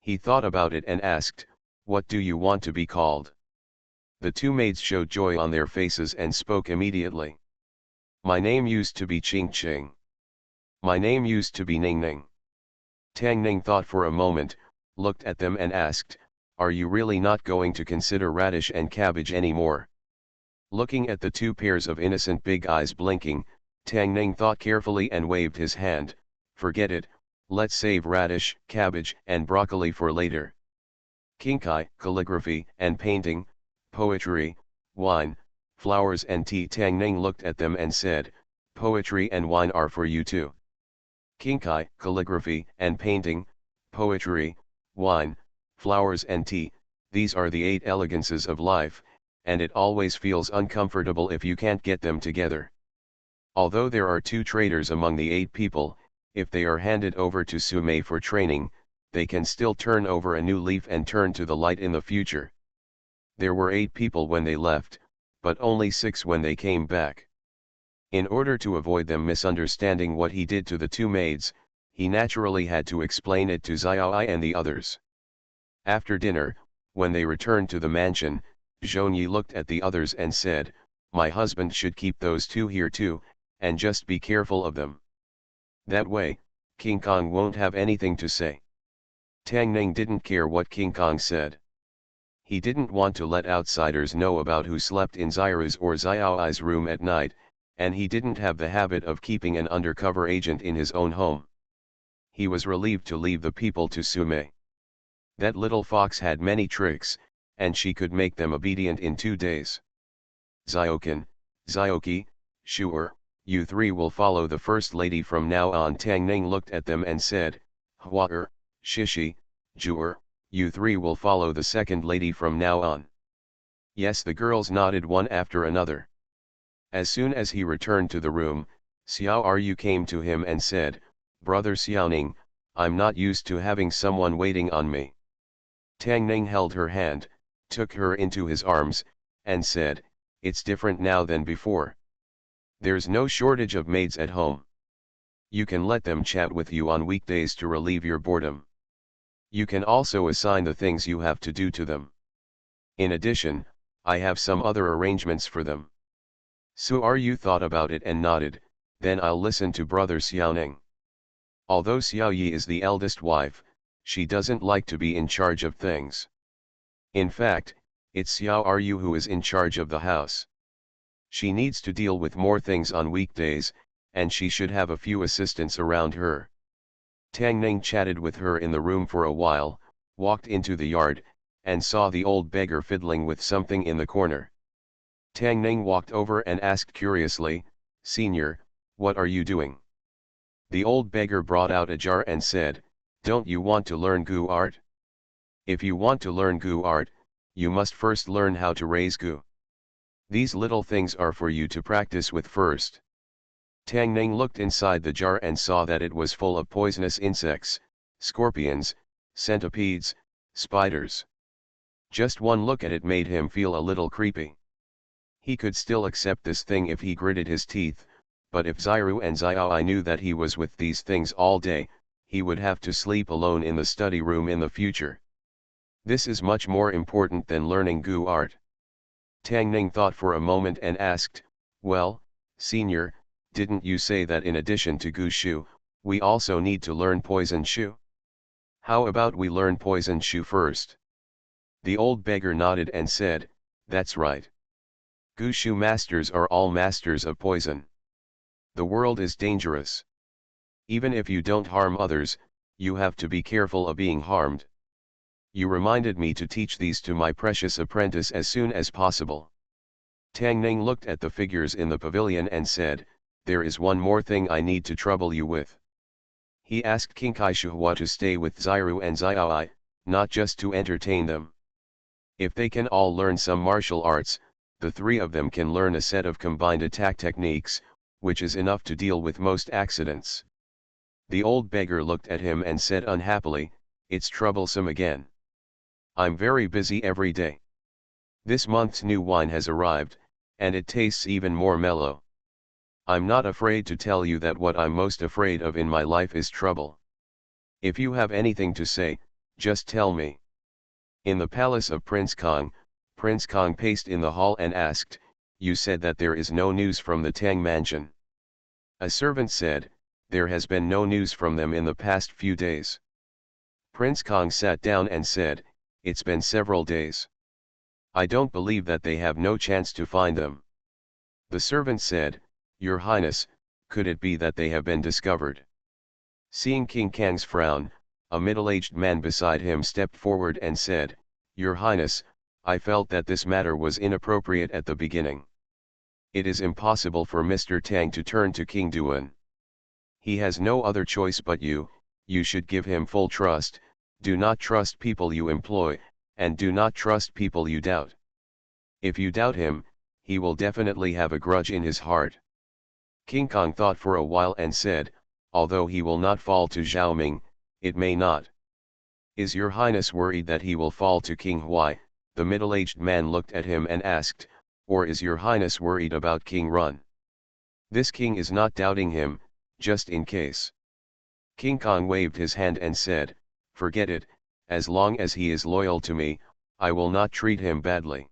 He thought about it and asked, "What do you want to be called?" The 2 maids showed joy on their faces and spoke immediately. "My name used to be Ching Ching. My name used to be Ning Ning." Tang Ning thought for a moment, looked at them and asked, "Are you really not going to consider Radish and Cabbage anymore?" Looking at the two pairs of innocent big eyes blinking, Tang Ning thought carefully and waved his hand. Forget it, let's save radish, cabbage and broccoli for later. Kinkai, calligraphy and painting, poetry, wine, flowers and tea. Tang Ning looked at them and said, poetry and wine are for you too. Kinkai, calligraphy and painting, poetry, wine, flowers and tea, these are the 8 elegances of life, and it always feels uncomfortable if you can't get them together. Although there are 2 traders among the 8 people, if they are handed over to Sumei for training, they can still turn over a new leaf and turn to the light in the future. There were 8 people when they left, but only 6 when they came back. In order to avoid them misunderstanding what he did to the 2 maids, he naturally had to explain it to Xiaoai and the others. After dinner, when they returned to the mansion, Zhongyi looked at the others and said, my husband should keep those 2 here too, and just be careful of them. That way, King Kong won't have anything to say. Tang Ning didn't care what King Kong said. He didn't want to let outsiders know about who slept in Xiru's or Xiaoai's room at night, and he didn't have the habit of keeping an undercover agent in his own home. He was relieved to leave the people to Sumei. That little fox had many tricks, and she could make them obedient in 2 days. Ziokin, Zioki, sure, you 3 will follow the first lady from now on. Tang Ning looked at them and said, Hua Shishi, Jur, you 3 will follow the second lady from now on. Yes, the girls nodded one after another. As soon as he returned to the room, Xiao Ru came to him and said, Brother Xiaoning, I'm not used to having someone waiting on me. Tang Ning held her hand, took her into his arms, and said, it's different now than before. There's no shortage of maids at home. You can let them chat with you on weekdays to relieve your boredom. You can also assign the things you have to do to them. In addition, I have some other arrangements for them. Su Ru thought about it and nodded, then I'll listen to Brother Xiaoning. Although Xiao Yi is the eldest wife, she doesn't like to be in charge of things. In fact, it's Xiao Ru who is in charge of the house. She needs to deal with more things on weekdays, and she should have a few assistants around her. Tang Ning chatted with her in the room for a while, walked into the yard, and saw the old beggar fiddling with something in the corner. Tang Ning walked over and asked curiously, Senior, what are you doing? The old beggar brought out a jar and said, don't you want to learn Gu art? If you want to learn Gu art, you must first learn how to raise Gu. These little things are for you to practice with first. Tang Ning looked inside the jar and saw that it was full of poisonous insects, scorpions, centipedes, spiders. Just one look at it made him feel a little creepy. He could still accept this thing if he gritted his teeth, but if Xiru and Xiaoai knew that he was with these things all day, he would have to sleep alone in the study room in the future. This is much more important than learning Gu art. Tang Ning thought for a moment and asked, well, Senior, didn't you say that in addition to Gu Shu, we also need to learn Poison Shu? How about we learn Poison Shu first? The old beggar nodded and said, that's right. Gu Shu masters are all masters of poison. The world is dangerous. Even if you don't harm others, you have to be careful of being harmed. You reminded me to teach these to my precious apprentice as soon as possible. Tang Ning looked at the figures in the pavilion and said, there is one more thing I need to trouble you with. He asked Kinkai Shuhua to stay with Xiru and Xiaoai, not just to entertain them. If they can all learn some martial arts, the 3 of them can learn a set of combined attack techniques, which is enough to deal with most accidents. The old beggar looked at him and said unhappily, it's troublesome again. I'm very busy every day. This month's new wine has arrived, and it tastes even more mellow. I'm not afraid to tell you that what I'm most afraid of in my life is trouble. If you have anything to say, just tell me. In the palace of Prince Kong paced in the hall and asked, you said that there is no news from the Tang mansion. A servant said, there has been no news from them in the past few days. Prince Kong sat down and said, it's been several days. I don't believe that they have no chance to find them. The servant said, Your Highness, could it be that they have been discovered? Seeing King Kang's frown, a middle-aged man beside him stepped forward and said, Your Highness, I felt that this matter was inappropriate at the beginning. It is impossible for Mr. Tang to turn to King Duan. He has no other choice but you should give him full trust, do not trust people you employ, and do not trust people you doubt. If you doubt him, he will definitely have a grudge in his heart. King Kong thought for a while and said, although he will not fall to Zhao Ming, it may not. Is your Highness worried that he will fall to King Huai? The middle-aged man looked at him and asked, or is your Highness worried about King Run? This king is not doubting him, just in case. King Kong waved his hand and said, forget it, as long as he is loyal to me, I will not treat him badly.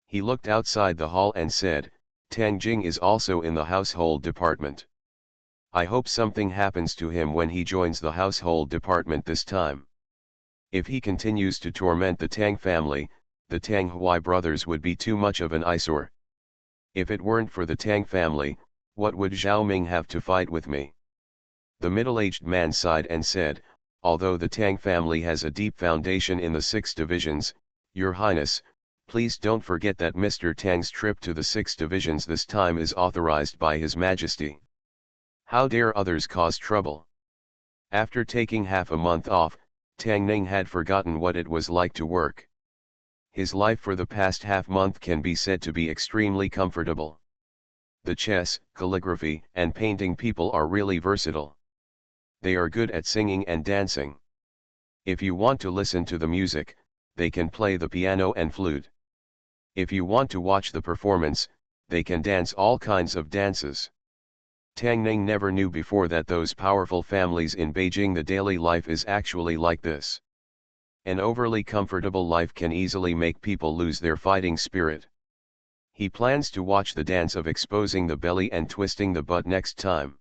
He looked outside the hall and said, Tang Jing is also in the household department. I hope something happens to him when he joins the household department this time. If he continues to torment the Tang family, the Tang Huai brothers would be too much of an eyesore. If it weren't for the Tang family, what would Zhao Ming have to fight with me? The middle-aged man sighed and said, although the Tang family has a deep foundation in the 6 divisions, Your Highness, please don't forget that Mr. Tang's trip to the 6 divisions this time is authorized by His Majesty. How dare others cause trouble? After taking half a month off, Tang Ning had forgotten what it was like to work. His life for the past half-month can be said to be extremely comfortable. The chess, calligraphy, and painting people are really versatile. They are good at singing and dancing. If you want to listen to the music, they can play the piano and flute. If you want to watch the performance, they can dance all kinds of dances. Tang Ning never knew before that those powerful families in Beijing the daily life is actually like this. An overly comfortable life can easily make people lose their fighting spirit. He plans to watch the dance of exposing the belly and twisting the butt next time.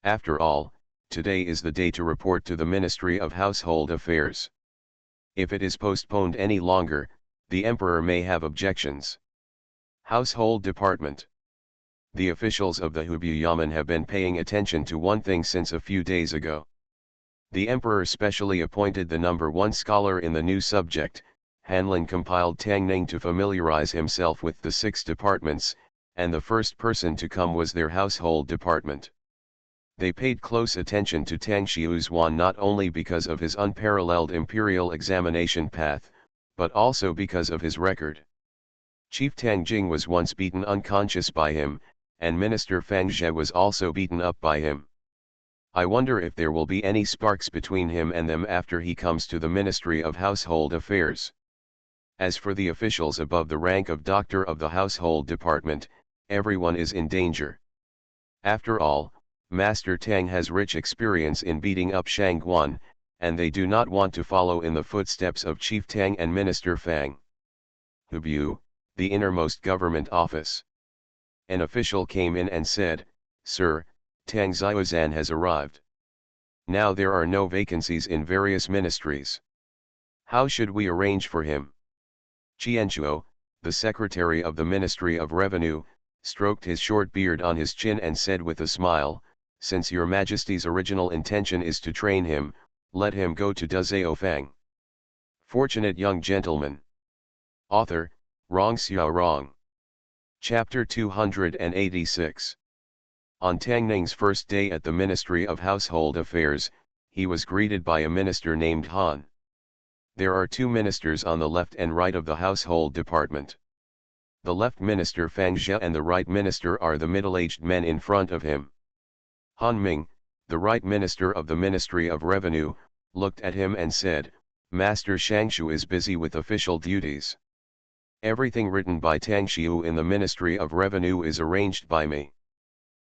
After all, today is the day to report to the Ministry of Household Affairs. If it is postponed any longer, the Emperor may have objections. Household Department. The officials of the Hubyu Yamen have been paying attention to one thing since a few days ago. The Emperor specially appointed the #1 scholar in the new subject. Hanlin compiled Tang Ning to familiarize himself with the 6 departments, and the first person to come was their household department. They paid close attention to Tang Xiuzhuan not only because of his unparalleled imperial examination path, but also because of his record. Chief Tang Jing was once beaten unconscious by him, and Minister Fang Zhe was also beaten up by him. I wonder if there will be any sparks between him and them after he comes to the Ministry of Household Affairs. As for the officials above the rank of Doctor of the Household Department, everyone is in danger. After all, Master Tang has rich experience in beating up Shangguan, and they do not want to follow in the footsteps of Chief Tang and Minister Fang. Hubyu, the innermost government office. An official came in and said, Sir, Tang Xiaozan has arrived. Now there are no vacancies in various ministries. How should we arrange for him? Qianchuo, the secretary of the Ministry of Revenue, stroked his short beard on his chin and said with a smile, since your Majesty's original intention is to train him, let him go to Dezhao Fang. Fortunate young gentleman. Author, Rong Xiao Rong. Chapter 286. On Tang Ning's first day at the Ministry of Household Affairs, he was greeted by a minister named Han. There are 2 ministers on the left and right of the household department. The left minister Fang Zhe and the right minister are the middle-aged men in front of him. Han Ming, the right minister of the Ministry of Revenue, looked at him and said, Master Shangshu is busy with official duties. Everything written by Tang Xiu in the Ministry of Revenue is arranged by me.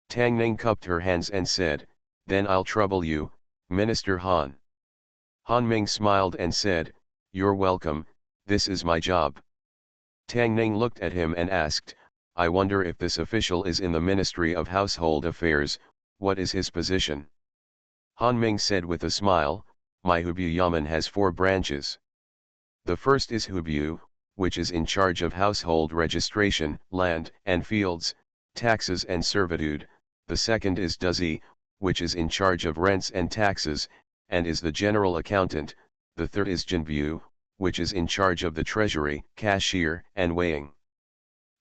Tang Ning cupped her hands and said, Then I'll trouble you, Minister Han. Han Ming smiled and said, You're welcome, this is my job. Tang Ning looked at him and asked, I wonder if this official is in the Ministry of Household Affairs, what is his position? Han Ming said with a smile, My Hubyu Yamen has 4 branches. The first is Hubyu, which is in charge of household registration, land and fields, taxes and servitude. The second is Duzi, which is in charge of rents and taxes, and is the general accountant. The third is Jinbu, which is in charge of the treasury, cashier, and weighing.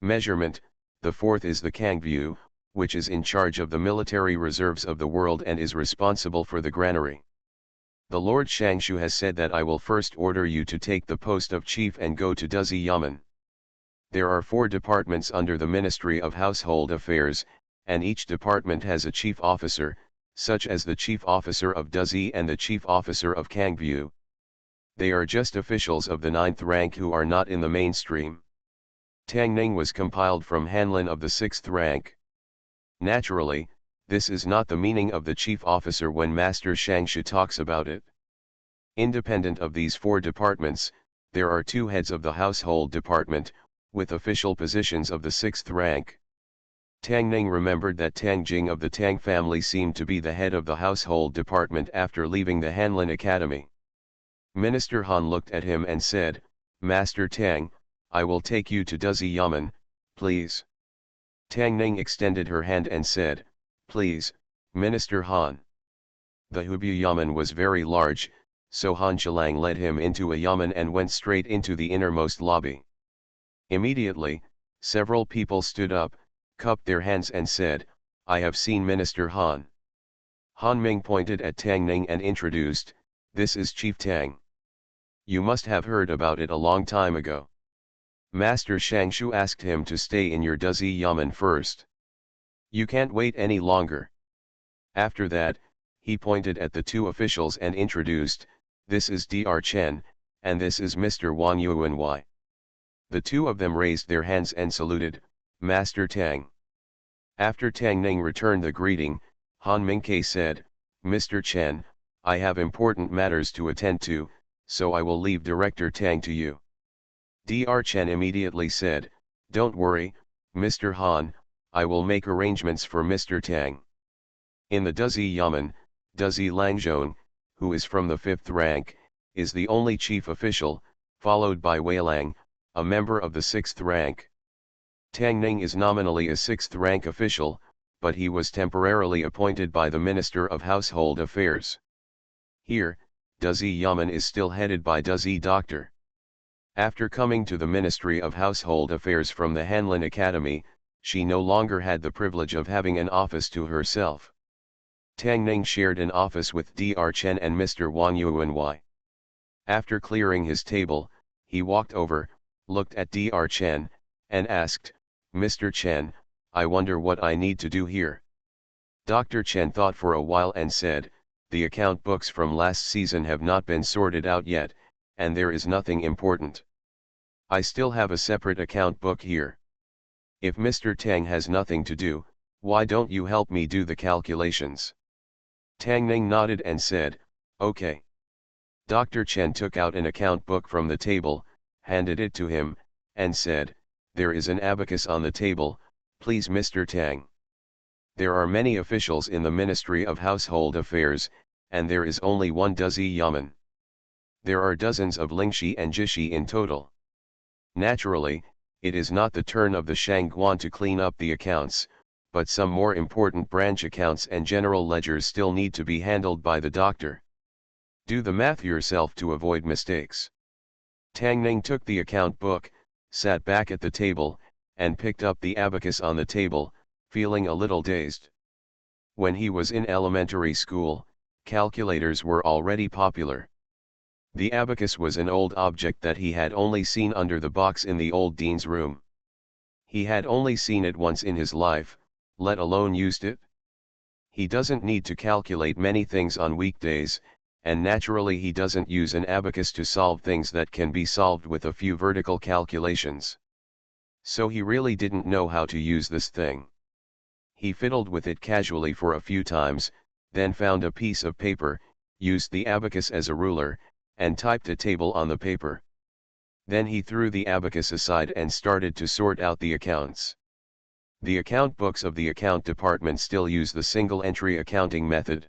Measurement. The fourth is the Kangbu, which is in charge of the military reserves of the world and is responsible for the granary. The Lord Shangshu has said that I will first order you to take the post of chief and go to Duzi Yamen. There are 4 departments under the Ministry of Household Affairs, and each department has a chief officer, such as the chief officer of Duzi and the chief officer of Kangbu. They are just officials of the 9th rank who are not in the mainstream. Tang Ning was compiled from Hanlin of the 6th rank. Naturally, this is not the meaning of the chief officer when Master Shangshu talks about it. Independent of these 4 departments, there are 2 heads of the household department, with official positions of the 6th rank. Tang Ning remembered that Tang Jing of the Tang family seemed to be the head of the household department after leaving the Hanlin Academy. Minister Han looked at him and said, "Master Tang, I will take you to Duzi Yamen, please." Tang Ning extended her hand and said, "Please, Minister Han." The Hubyu Yamen was very large, so Han Chilang led him into a yamen and went straight into the innermost lobby. Immediately, several people stood up, cupped their hands and said, "I have seen Minister Han." Han Ming pointed at Tang Ning and introduced, "This is Chief Tang. You must have heard about it a long time ago." Master Shangshu asked him to stay in your Duzi Yamen first. "You can't wait any longer." After that, he pointed at the 2 officials and introduced, "This is Dr. Chen, and this is Mr. Wang YuanY." The 2 of them raised their hands and saluted, "Master Tang." After Tang Ning returned the greeting, Han Mingke said, "Mr. Chen, I have important matters to attend to, so I will leave Director Tang to you." Dr. Chen immediately said, "Don't worry, Mr. Han, I will make arrangements for Mr. Tang." In the Duzi Yamen, Duzi Langzhong, who is from the 5th rank, is the only chief official, followed by Weilang, a member of the 6th rank. Tang Ning is nominally a 6th rank official, but he was temporarily appointed by the Minister of Household Affairs. Here, Duzi Yamen is still headed by Duzi Doctor. After coming to the Ministry of Household Affairs from the Hanlin Academy, she no longer had the privilege of having an office to herself. Tang Ning shared an office with Dr. Chen and Mr. Wang YuanY. After clearing his table, he walked over, looked at Dr. Chen, and asked, "Mr. Chen, I wonder what I need to do here." Dr. Chen thought for a while and said, "The account books from last season have not been sorted out yet, and there is nothing important. I still have a separate account book here. If Mr. Tang has nothing to do, why don't you help me do the calculations?" Tang Ning nodded and said, "Okay." Dr. Chen took out an account book from the table, handed it to him, and said, "There is an abacus on the table, please Mr. Tang." There are many officials in the Ministry of Household Affairs, and there is only 1 Duzi Yamen. There are dozens of Lingxi and Jishi in total. Naturally, it is not the turn of the Shangguan to clean up the accounts, but some more important branch accounts and general ledgers still need to be handled by the doctor. Do the math yourself to avoid mistakes. Tang Ning took the account book, sat back at the table, and picked up the abacus on the table, feeling a little dazed. When he was in elementary school, calculators were already popular. The abacus was an old object that he had only seen under the box in the old dean's room. He had only seen it once in his life, let alone used it. He doesn't need to calculate many things on weekdays, and naturally he doesn't use an abacus to solve things that can be solved with a few vertical calculations. So he really didn't know how to use this thing. He fiddled with it casually for a few times, then found a piece of paper, used the abacus as a ruler, and typed a table on the paper. Then he threw the abacus aside and started to sort out the accounts. The account books of the account department still use the single entry accounting method.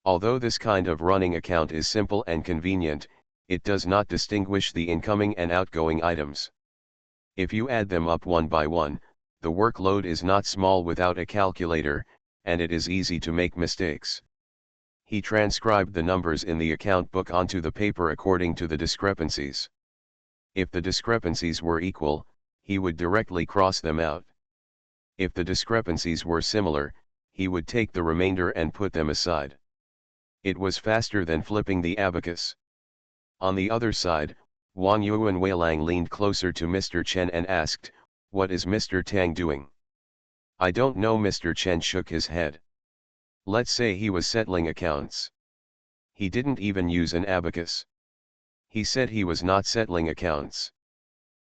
Although this kind of running account is simple and convenient, it does not distinguish the incoming and outgoing items. If you add them up one by one, the workload is not small without a calculator, and it is easy to make mistakes. He transcribed the numbers in the account book onto the paper according to the discrepancies. If the discrepancies were equal, he would directly cross them out. If the discrepancies were similar, he would take the remainder and put them aside. It was faster than flipping the abacus. On the other side, Wang Yuan Weilang leaned closer to Mr. Chen and asked, "What is Mr. Tang doing?" "I don't know." Mr. Chen shook his head. "Let's say he was settling accounts." "He didn't even use an abacus." "He said he was not settling accounts.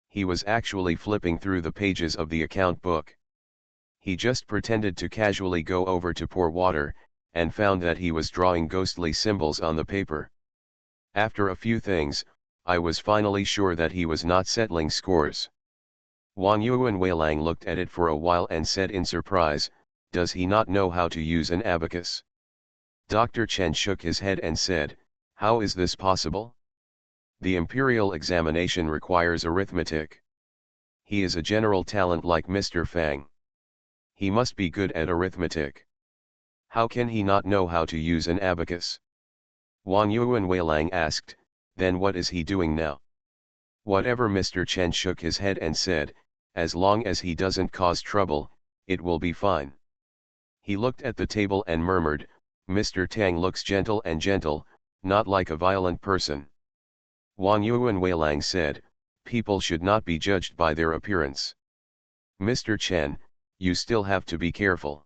He was actually flipping through the pages of the account book. He just pretended to casually go over to pour water, and found that he was drawing ghostly symbols on the paper. After a few things, I was finally sure that he was not settling scores." Wang Yuan Weilang looked at it for a while and said in surprise, "Does he not know how to use an abacus?" Dr. Chen shook his head and said, "How is this possible? The imperial examination requires arithmetic. He is a general talent like Mr. Fang. He must be good at arithmetic. How can he not know how to use an abacus?" Wang Yuan Weilang asked, "Then what is he doing now?" "Whatever." Mr. Chen shook his head and said, "As long as he doesn't cause trouble, it will be fine." He looked at the table and murmured, "Mr. Tang looks gentle and gentle, not like a violent person." Wang Yuan Weilang said, "People should not be judged by their appearance. Mr. Chen, you still have to be careful.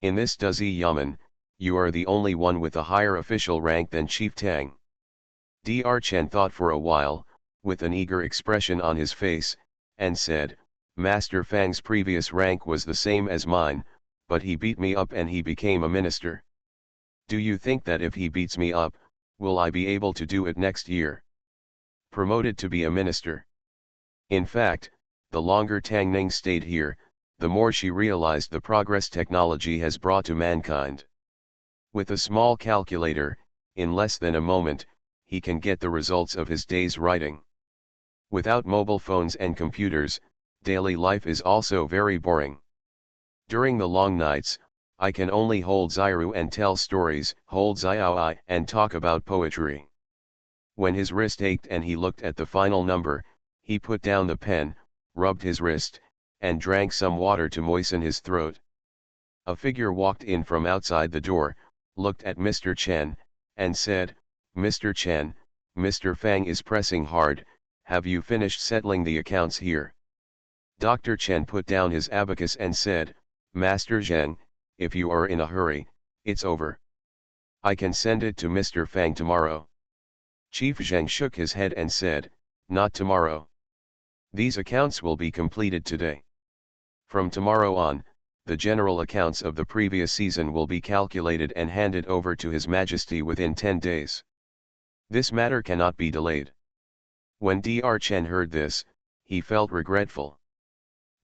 In this Dazi Yamen, you are the only one with a higher official rank than Chief Tang." Dr. Chen thought for a while, with an eager expression on his face, and said, "Master Fang's previous rank was the same as mine, but he beat me up and he became a minister. Do you think that if he beats me up, will I be able to do it next year? Promoted to be a minister?" In fact, the longer Tang Ning stayed here, the more she realized the progress technology has brought to mankind. With a small calculator, in less than a moment, he can get the results of his day's writing. Without mobile phones and computers, daily life is also very boring. During the long nights, I can only hold Zairu and tell stories, hold Zaiao and talk about poetry. When his wrist ached and he looked at the final number, he put down the pen, rubbed his wrist, and drank some water to moisten his throat. A figure walked in from outside the door, looked at Mr. Chen, and said, "Mr. Chen, Mr. Fang is pressing hard, have you finished settling the accounts here?" Dr. Chen put down his abacus and said, "Master Zheng, if you are in a hurry, it's over. I can send it to Mr. Fang tomorrow." Chief Zheng shook his head and said, "Not tomorrow. These accounts will be completed today. From tomorrow on, the general accounts of the previous season will be calculated and handed over to His Majesty within 10 days. This matter cannot be delayed." When Dr. Chen heard this, he felt regretful.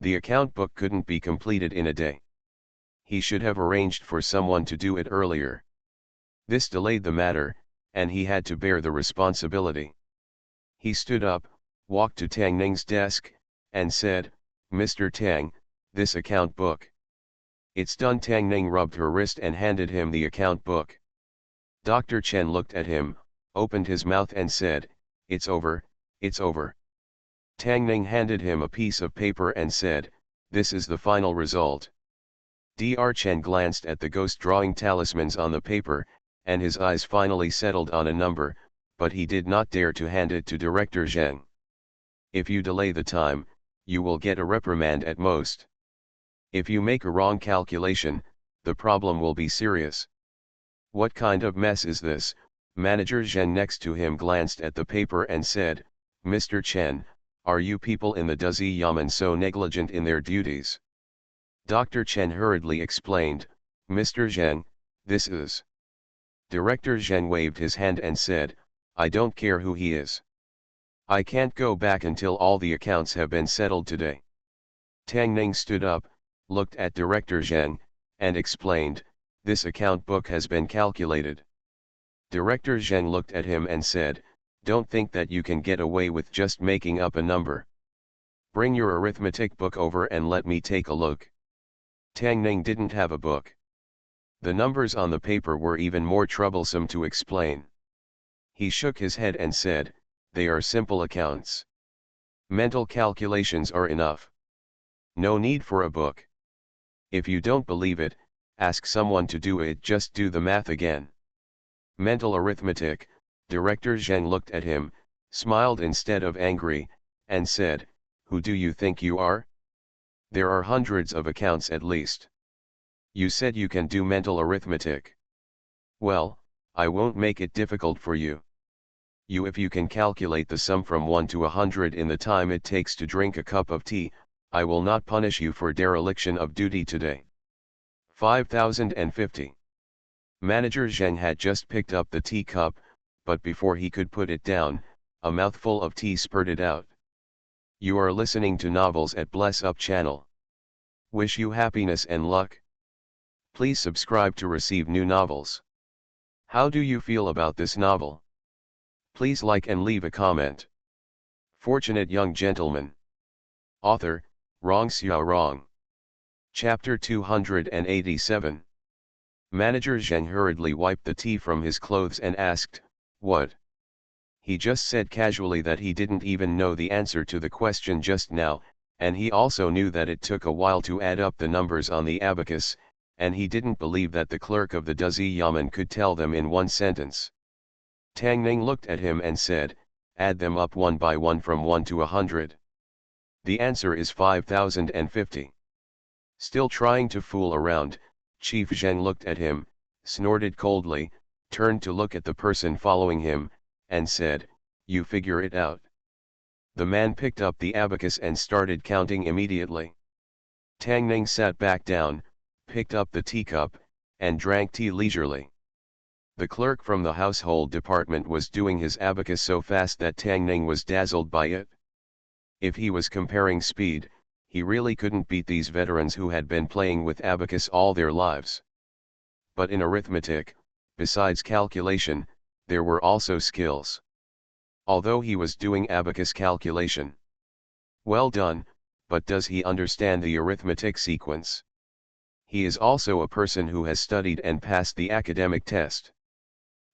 The account book couldn't be completed in a day. He should have arranged for someone to do it earlier. This delayed the matter, and he had to bear the responsibility. He stood up, walked to Tang Ning's desk, and said, "Mr. Tang, this account book." "It's done." Tang Ning rubbed her wrist and handed him the account book. Dr. Chen looked at him, opened his mouth and said, "It's over, it's over." Tang Ning handed him a piece of paper and said, "This is the final result." Dr. Chen glanced at the ghost drawing talismans on the paper, and his eyes finally settled on a number, but he did not dare to hand it to Director Zheng. "If you delay the time, you will get a reprimand at most. If you make a wrong calculation, the problem will be serious." "What kind of mess is this?" Manager Zheng next to him glanced at the paper and said, "Mr. Chen, are you people in the Dazi Yamen so negligent in their duties?" Dr. Chen hurriedly explained, "Mr. Zheng, this is..." Director Zheng waved his hand and said, "I don't care who he is. I can't go back until all the accounts have been settled today." Tang Ning stood up, looked at Director Zheng, and explained, "This account book has been calculated." Director Zheng looked at him and said, Don't think that you can get away with just making up a number. Bring your arithmetic book over and let me take a look. Tang Ning didn't have a book. The numbers on the paper were even more troublesome to explain. He shook his head and said, "They are simple accounts. Mental calculations are enough. No need for a book. If you don't believe it, ask someone to do it. Just do the math again." Mental arithmetic. Director Zheng looked at him, smiled instead of angry, and said, "Who do you think you are? There are hundreds of accounts at least. You said you can do mental arithmetic. Well, I won't make it difficult for you. If you can calculate the sum from 1 to 100 in the time it takes to drink a cup of tea, I will not punish you for dereliction of duty today." 5050. Manager Zheng had just picked up the teacup, but before he could put it down, a mouthful of tea spurted out. You are listening to Novels at Bless Up channel. Wish you happiness and luck. Please subscribe to receive new novels. How do you feel about this novel? Please like and leave a comment. Fortunate Young Gentleman. Author, Rong Xiao Rong. Chapter 287. Manager Zheng hurriedly wiped the tea from his clothes and asked, "What?" He just said casually that he didn't even know the answer to the question just now, and he also knew that it took a while to add up the numbers on the abacus, and he didn't believe that the clerk of the Duzi Yamen could tell them in one sentence. Tang Ning looked at him and said, "Add them up one by one from 1 to 100. The answer is 5050. Still trying to fool around, Chief Zheng looked at him, snorted coldly, turned to look at the person following him, and said, "You figure it out." The man picked up the abacus and started counting immediately. Tang Ning sat back down, picked up the teacup, and drank tea leisurely. The clerk from the household department was doing his abacus so fast that Tang Ning was dazzled by it. If he was comparing speed, he really couldn't beat these veterans who had been playing with abacus all their lives. But in arithmetic, besides calculation, there were also skills. Although he was doing abacus calculation. Well done, but does he understand the arithmetic sequence? He is also a person who has studied and passed the academic test.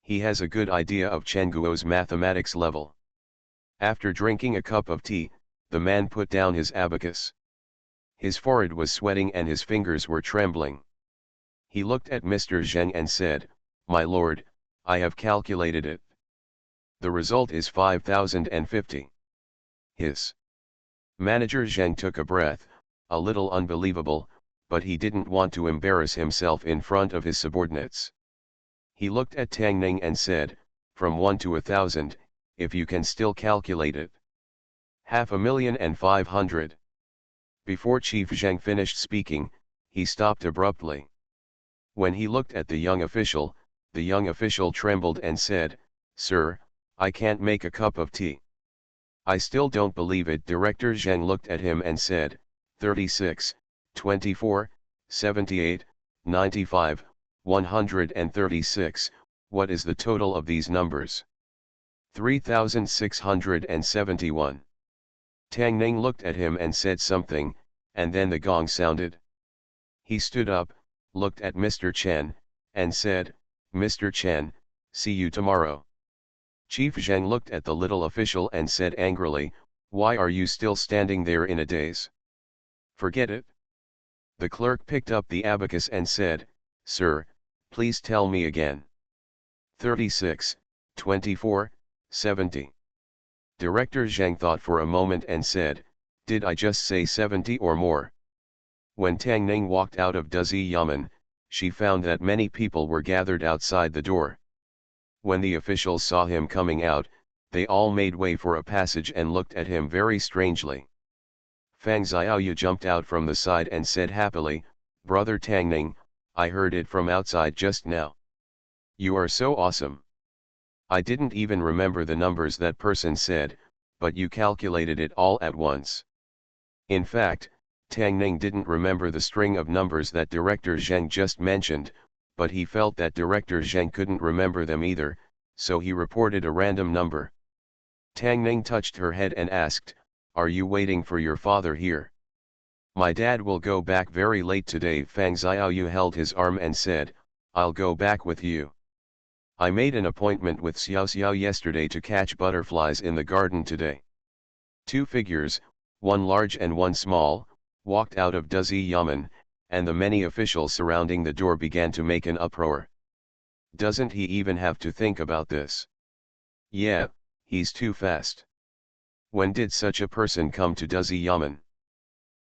He has a good idea of Chen Guo's mathematics level. After drinking a cup of tea, the man put down his abacus. His forehead was sweating and his fingers were trembling. He looked at Mr. Zheng and said, "My lord, I have calculated it. The result is 5050. His. Manager Zheng took a breath, a little unbelievable, but he didn't want to embarrass himself in front of his subordinates. He looked at Tang Ning and said, "From 1 to 1,000, if you can still calculate it." 500,500. Before Chief Zheng finished speaking, he stopped abruptly. When he looked at the young official trembled and said, "Sir, I can't make a cup of tea." "I still don't believe it." Director Zheng looked at him and said, 36, 24, 78, 95, 136, what is the total of these numbers? 3671. Tang Ning looked at him and said something, and then the gong sounded. He stood up, looked at Mr. Chen, and said, "Mr. Chen, see you tomorrow." Chief Zheng looked at the little official and said angrily, "Why are you still standing there in a daze? Forget it." The clerk picked up the abacus and said, "Sir, please tell me again." 36, 24, 70. Director Zheng thought for a moment and said, "Did I just say 70 or more?" When Tang Ning walked out of Duzi Yamen, she found that many people were gathered outside the door. When the officials saw him coming out, they all made way for a passage and looked at him very strangely. Fang Xiaoyu jumped out from the side and said happily, "Brother Tang Ning, I heard it from outside just now. You are so awesome. I didn't even remember the numbers that person said, but you calculated it all at once." In fact, Tang Ning didn't remember the string of numbers that Director Zheng just mentioned, but he felt that Director Zheng couldn't remember them either, so he reported a random number. Tang Ning touched her head and asked, "Are you waiting for your father here?" "My dad will go back very late today." Fang Xiaoyu held his arm and said, "I'll go back with you. I made an appointment with Xiao Xiao yesterday to catch butterflies in the garden today." Two figures, one large and one small, walked out of Duzi Yamen, and the many officials surrounding the door began to make an uproar. "Doesn't he even have to think about this? Yeah, he's too fast. When did such a person come to Duzi Yamen?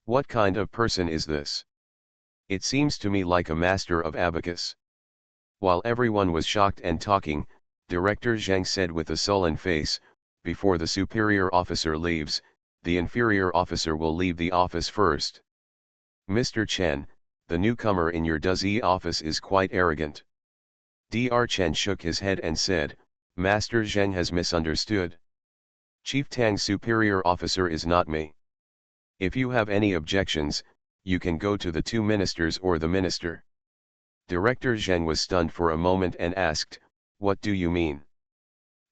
What kind of person is this? It seems to me like a master of abacus." While everyone was shocked and talking, Director Zhang said with a sullen face, "Before the superior officer leaves, the inferior officer will leave the office first. Mr. Chen, the newcomer in your Duzi office is quite arrogant." Dr. Chen shook his head and said, "Master Zheng has misunderstood. Chief Tang's superior officer is not me. If you have any objections, you can go to the two ministers or the minister." Director Zheng was stunned for a moment and asked, "What do you mean?"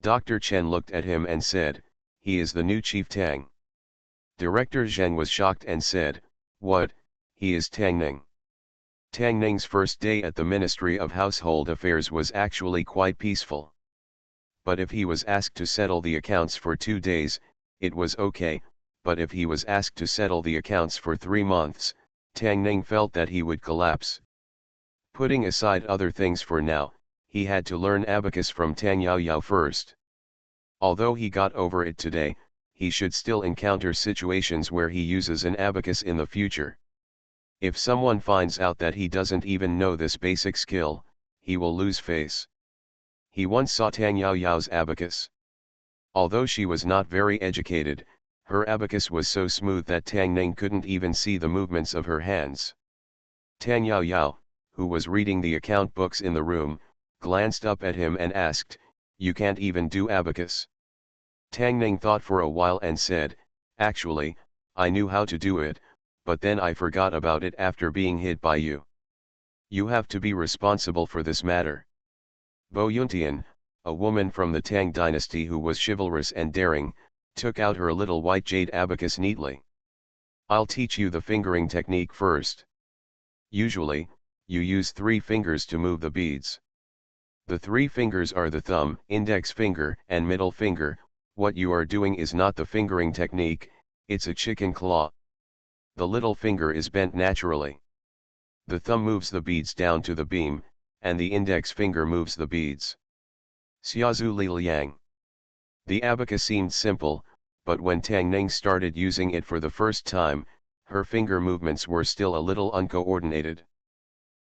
Dr. Chen looked at him and said, "He is the new Chief Tang." Director Zheng was shocked and said, "What, he is Tang Ning?" Tang Ning's first day at the Ministry of Household Affairs was actually quite peaceful. But if he was asked to settle the accounts for 2 days, it was okay, but if he was asked to settle the accounts for 3 months, Tang Ning felt that he would collapse. Putting aside other things for now, he had to learn abacus from Tang Yaoyao first. Although he got over it today, he should still encounter situations where he uses an abacus in the future. If someone finds out that he doesn't even know this basic skill, he will lose face. He once saw Tang Yaoyao's abacus. Although she was not very educated, her abacus was so smooth that Tang Ning couldn't even see the movements of her hands. Tang Yaoyao, who was reading the account books in the room, glanced up at him and asked, "You can't even do abacus?" Tang Ning thought for a while and said, "Actually, I knew how to do it, but then I forgot about it after being hit by you. You have to be responsible for this matter." Bo Yuntian, a woman from the Tang dynasty who was chivalrous and daring, took out her little white jade abacus neatly. "I'll teach you the fingering technique first. Usually, you use 3 fingers to move the beads. The 3 fingers are the thumb, index finger, and middle finger. What you are doing is not the fingering technique, it's a chicken claw. The little finger is bent naturally. The thumb moves the beads down to the beam, and the index finger moves the beads." Xiaozu Li Liang. The abacus seemed simple, but when Tang Ning started using it for the first time, her finger movements were still a little uncoordinated.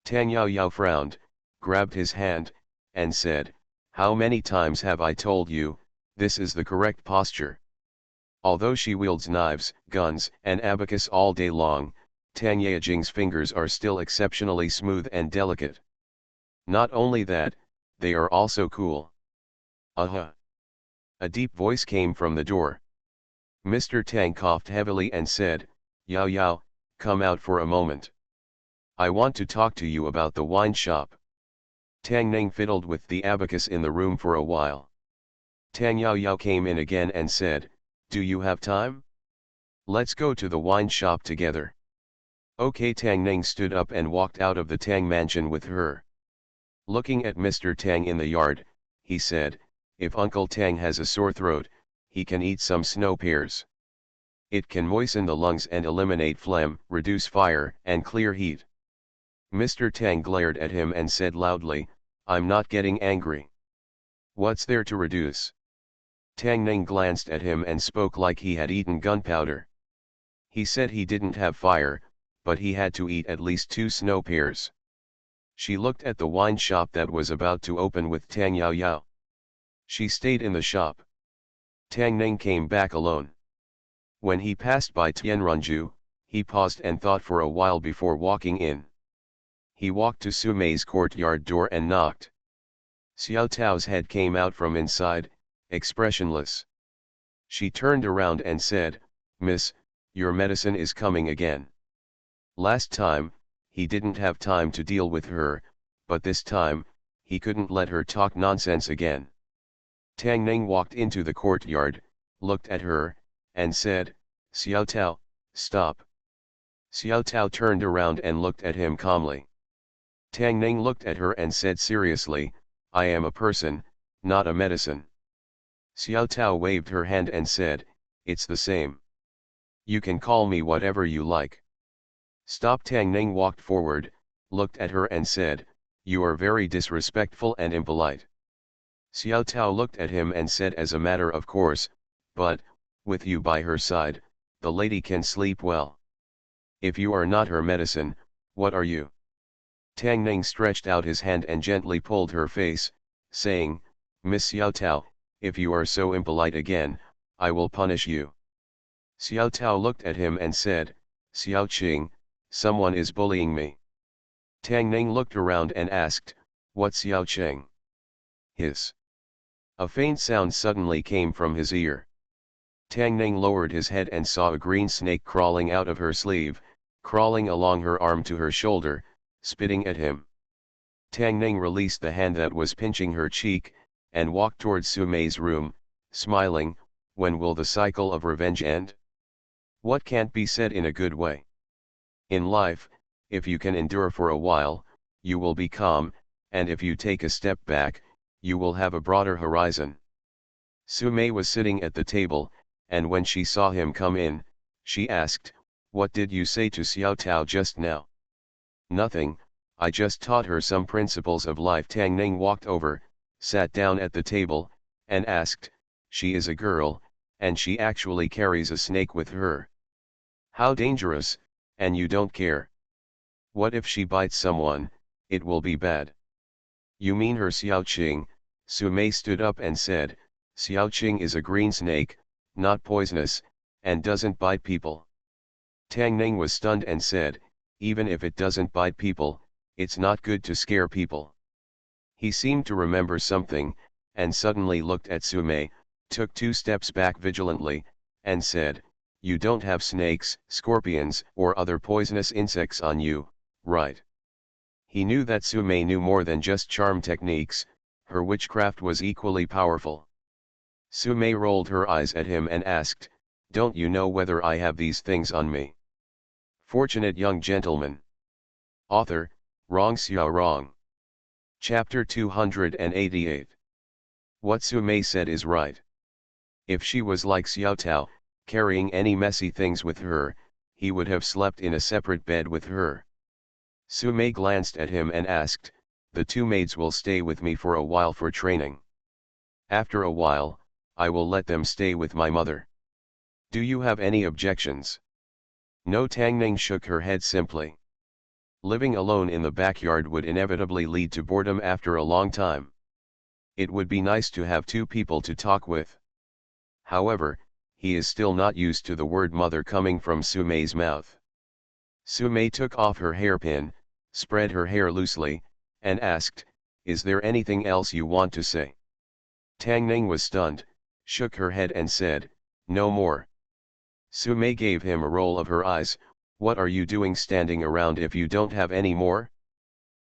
Tang Yaoyao frowned, grabbed his hand, and said, "How many times have I told you, this is the correct posture?" Although she wields knives, guns, and abacus all day long, Tang Yajing's fingers are still exceptionally smooth and delicate. Not only that, they are also cool. "Uh-huh." A deep voice came from the door. Mr. Tang coughed heavily and said, "Yao Yao, come out for a moment. I want to talk to you about the wine shop." Tang Ning fiddled with the abacus in the room for a while. Tang Yao Yao came in again and said, "Do you have time? Let's go to the wine shop together." Okay. Tang Ning stood up and walked out of the Tang mansion with her. Looking at Mr. Tang in the yard, he said, "If Uncle Tang has a sore throat, he can eat some snow pears. It can moisten the lungs and eliminate phlegm, reduce fire, and clear heat." Mr. Tang glared at him and said loudly, "I'm not getting angry. What's there to reduce?" Tang Ning glanced at him and spoke like he had eaten gunpowder. He said he didn't have fire, but he had to eat at least 2 snow pears. She looked at the wine shop that was about to open with Tang Yaoyao. She stayed in the shop. Tang Ning came back alone. When he passed by Tianranju, he paused and thought for a while before walking in. He walked to Su Mei's courtyard door and knocked. Xiao Tao's head came out from inside, expressionless. She turned around and said, "Miss, your medicine is coming again." Last time, he didn't have time to deal with her, but this time, he couldn't let her talk nonsense again. Tang Ning walked into the courtyard, looked at her, and said, "Xiao Tao, stop." Xiao Tao turned around and looked at him calmly. Tang Ning looked at her and said seriously, "I am a person, not a medicine." Xiao Tao waved her hand and said, "It's the same. You can call me whatever you like." Stop. Tang Ning walked forward, looked at her and said, "You are very disrespectful and impolite." Xiao Tao looked at him and said, as a matter of course, "But, with you by her side, the lady can sleep well. If you are not her medicine, what are you?" Tang Ning stretched out his hand and gently pulled her face, saying, "Miss Xiao Tao, if you are so impolite again, I will punish you." Xiao Tao looked at him and said, "Xiao Qing, someone is bullying me." Tang Ning looked around and asked, "What Xiao Qing?" Hiss. A faint sound suddenly came from his ear. Tang Ning lowered his head and saw a green snake crawling out of her sleeve, crawling along her arm to her shoulder, spitting at him. Tang Ning released the hand that was pinching her cheek, and walked towards Su Mei's room, smiling, "When will the cycle of revenge end?" What can't be said in a good way? In life, if you can endure for a while, you will be calm, and if you take a step back, you will have a broader horizon. Su Mei was sitting at the table, and when she saw him come in, she asked, "What did you say to Xiao Tao just now?" "Nothing, I just taught her some principles of life." Tang Ning walked over, sat down at the table, and asked, "She is a girl, and she actually carries a snake with her. How dangerous, and you don't care. What if she bites someone? It will be bad." "You mean her Xiao Qing?" Su Mei stood up and said, "Xiao Qing is a green snake, not poisonous, and doesn't bite people." Tang Ning was stunned and said, "Even if it doesn't bite people, it's not good to scare people." He seemed to remember something, and suddenly looked at Su Mei, took 2 steps back vigilantly, and said, "You don't have snakes, scorpions, or other poisonous insects on you, right?" He knew that Su Mei knew more than just charm techniques, her witchcraft was equally powerful. Su Mei rolled her eyes at him and asked, "Don't you know whether I have these things on me?" Fortunate Young Gentleman. Author, Rong Xiao Rong. Chapter 288. What Su Mei said is right. If she was like Xiao Tao, carrying any messy things with her, he would have slept in a separate bed with her. Su Mei glanced at him and asked, "The 2 maids will stay with me for a while for training. After a while, I will let them stay with my mother. Do you have any objections?" No. Tang Ning shook her head simply. Living alone in the backyard would inevitably lead to boredom after a long time. It would be nice to have 2 people to talk with. However, he is still not used to the word mother coming from Su Mei's mouth. Su Mei took off her hairpin, spread her hair loosely, and asked, "Is there anything else you want to say?" Tang Ning was stunned, shook her head and said, "No more." Su Mei gave him a roll of her eyes, "What are you doing standing around if you don't have any more?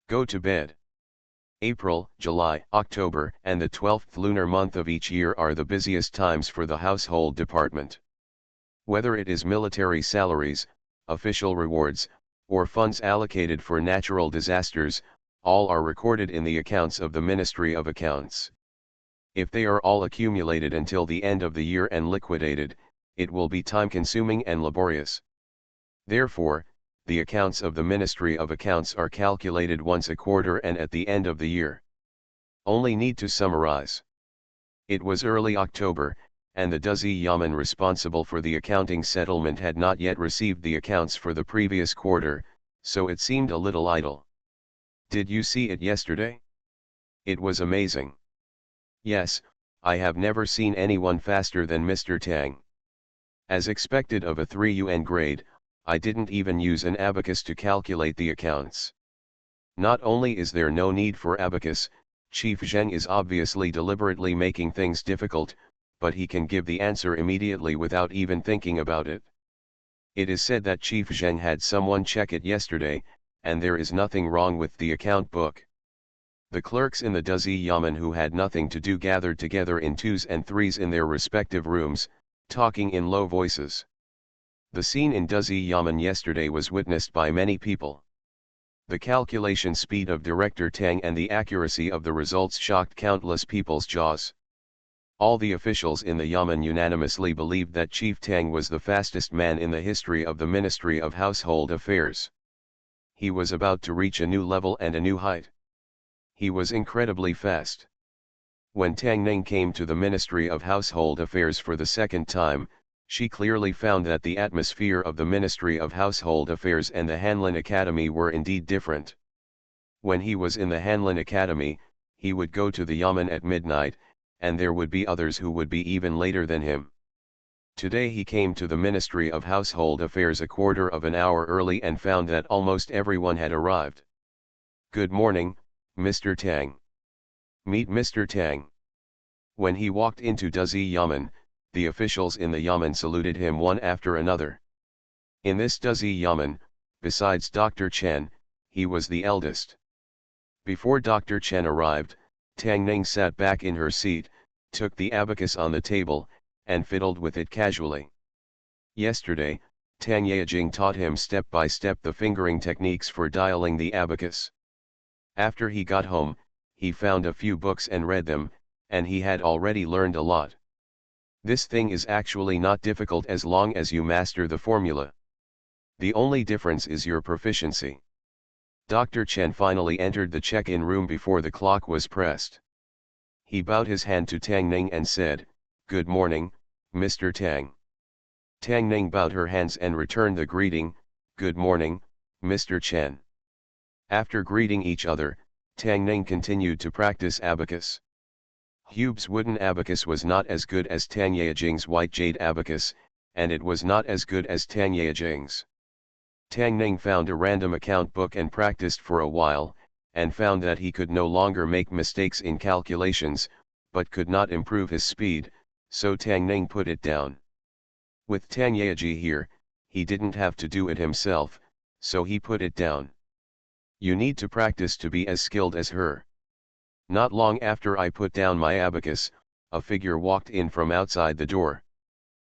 Go to bed." April, July, October, and the 12th lunar month of each year are the busiest times for the household department. Whether it is military salaries, official rewards, or funds allocated for natural disasters, all are recorded in the accounts of the Ministry of Accounts. If they are all accumulated until the end of the year and liquidated, it will be time-consuming and laborious. Therefore, the accounts of the Ministry of Accounts are calculated once a quarter and at the end of the year. Only need to summarize. It was early October, and the Duzi Yamen responsible for the accounting settlement had not yet received the accounts for the previous quarter, so it seemed a little idle. "Did you see it yesterday? It was amazing." "Yes, I have never seen anyone faster than Mr. Tang. As expected of a 3 UN grade, I didn't even use an abacus to calculate the accounts. Not only is there no need for abacus, Chief Zheng is obviously deliberately making things difficult, but he can give the answer immediately without even thinking about it. It is said that Chief Zheng had someone check it yesterday, and there is nothing wrong with the account book. The clerks in the Duzi Yamen who had nothing to do gathered together in 2s and 3s in their respective rooms, talking in low voices. The scene in Duzi Yamen yesterday was witnessed by many people. The calculation speed of Director Tang and the accuracy of the results shocked countless people's jaws. All the officials in the Yamen unanimously believed that Chief Tang was the fastest man in the history of the Ministry of Household Affairs. He was about to reach a new level and a new height. He was incredibly fast. When Tang Ning came to the Ministry of Household Affairs for the second time, she clearly found that the atmosphere of the Ministry of Household Affairs and the Hanlin Academy were indeed different. When he was in the Hanlin Academy, he would go to the Yamen at midnight, and there would be others who would be even later than him. Today he came to the Ministry of Household Affairs a quarter of an hour early and found that almost everyone had arrived. "Good morning, Mr. Tang. Meet Mr. Tang." When he walked into Duzi Yamen, the officials in the Yamen saluted him one after another. In this Duzi Yamen, besides Dr. Chen, he was the eldest. Before Dr. Chen arrived, Tang Ning sat back in her seat, took the abacus on the table, and fiddled with it casually. Yesterday, Tang Yejing taught him step by step the fingering techniques for dialing the abacus. After he got home, he found a few books and read them, and he had already learned a lot. This thing is actually not difficult as long as you master the formula. The only difference is your proficiency. Dr. Chen finally entered the check-in room before the clock was pressed. He bowed his hand to Tang Ning and said, "Good morning, Mr. Tang." Tang Ning bowed her hands and returned the greeting, "Good morning, Mr. Chen." After greeting each other, Tang Ning continued to practice abacus. Hube's wooden abacus was not as good as Tang Yejing's white jade abacus, and it was not as good as Tang Yejing's. Tang Ning found a random account book and practiced for a while, and found that he could no longer make mistakes in calculations, but could not improve his speed, so Tang Ning put it down. With Tang Yeji here, he didn't have to do it himself, so he put it down. You need to practice to be as skilled as her. Not long after I put down my abacus, a figure walked in from outside the door.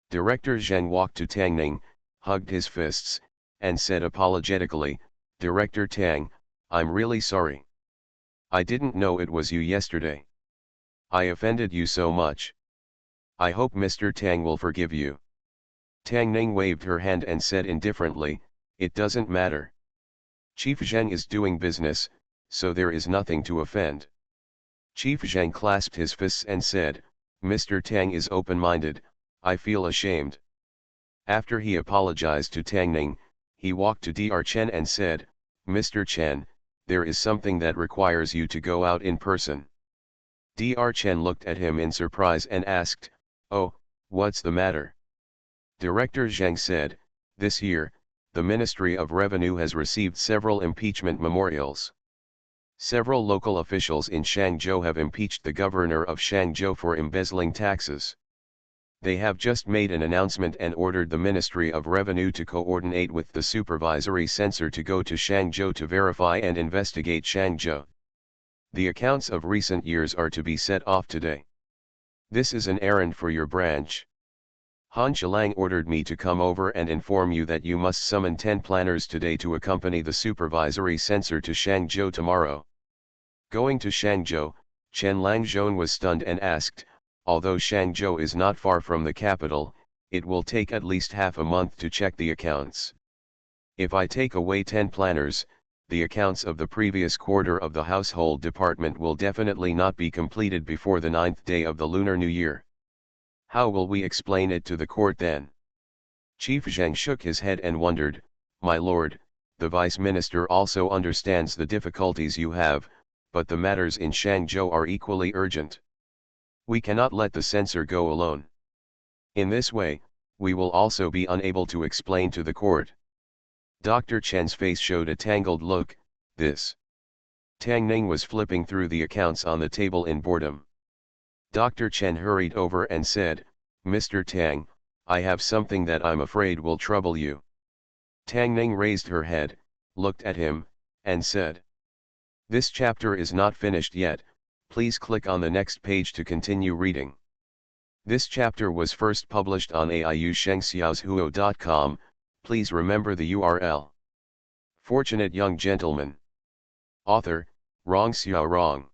Director Zheng walked to Tang Ning, hugged his fists, and said apologetically, "Director Tang, I'm really sorry. I didn't know it was you yesterday. I offended you so much. I hope Mr. Tang will forgive you." Tang Ning waved her hand and said indifferently, "It doesn't matter. Chief Zheng is doing business, so there is nothing to offend." Chief Zheng clasped his fists and said, "Mr. Tang is open-minded, I feel ashamed." After he apologized to Tang Ning, he walked to Dr. Chen and said, "Mr. Chen, there is something that requires you to go out in person." Dr. Chen looked at him in surprise and asked, "Oh, what's the matter?" Director Zheng said, "This year, the Ministry of Revenue has received several impeachment memorials. Several local officials in Shangzhou have impeached the governor of Shangzhou for embezzling taxes. They have just made an announcement and ordered the Ministry of Revenue to coordinate with the supervisory censor to go to Shangzhou to verify and investigate Shangzhou. The accounts of recent years are to be set off today. This is an errand for your branch. Han Chilang ordered me to come over and inform you that you must summon 10 planners today to accompany the supervisory censor to Shangzhou tomorrow." Going to Shangzhou, Chen Langzhon was stunned and asked, "Although Shangzhou is not far from the capital, it will take at least half a month to check the accounts. If I take away 10 planners, the accounts of the previous quarter of the household department will definitely not be completed before the 9th day of the Lunar New Year. How will we explain it to the court then?" Chief Zheng shook his head and wondered, "My lord, the vice minister also understands the difficulties you have, but the matters in Shangzhou are equally urgent. We cannot let the censor go alone. In this way, we will also be unable to explain to the court." Dr. Chen's face showed a tangled look. This. Tang Ning was flipping through the accounts on the table in boredom. Dr. Chen hurried over and said, "Mr. Tang, I have something that I'm afraid will trouble you." Tang Ning raised her head, looked at him, and said, "This chapter is not finished yet, please click on the next page to continue reading." This chapter was first published on aiushengxiaohuo.com, please remember the URL. Fortunate Young Gentleman. Author, Rong Xiao Rong.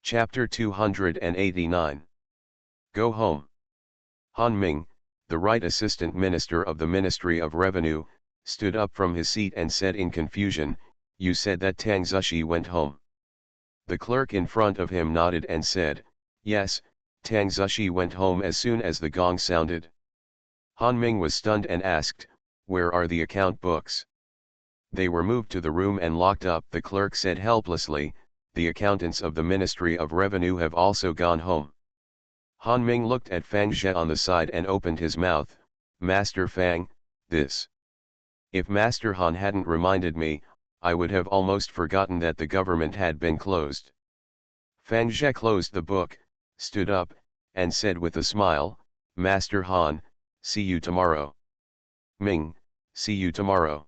Chapter 289. Go Home. Han Ming, the Right Assistant Minister of the Ministry of Revenue, stood up from his seat and said in confusion, "You said that Tang Zushi went home." The clerk in front of him nodded and said, "Yes, Tang Zushi went home as soon as the gong sounded." Han Ming was stunned and asked, "Where are the account books?" "They were moved to the room and locked up," the clerk said helplessly. "The accountants of the Ministry of Revenue have also gone home." Han Ming looked at Fang Zhe on the side and opened his mouth. "Master Fang, this. If Master Han hadn't reminded me, I would have almost forgotten that the government had been closed." Fang Zhe closed the book, stood up, and said with a smile, "Master Han, see you tomorrow." "Ming, see you tomorrow."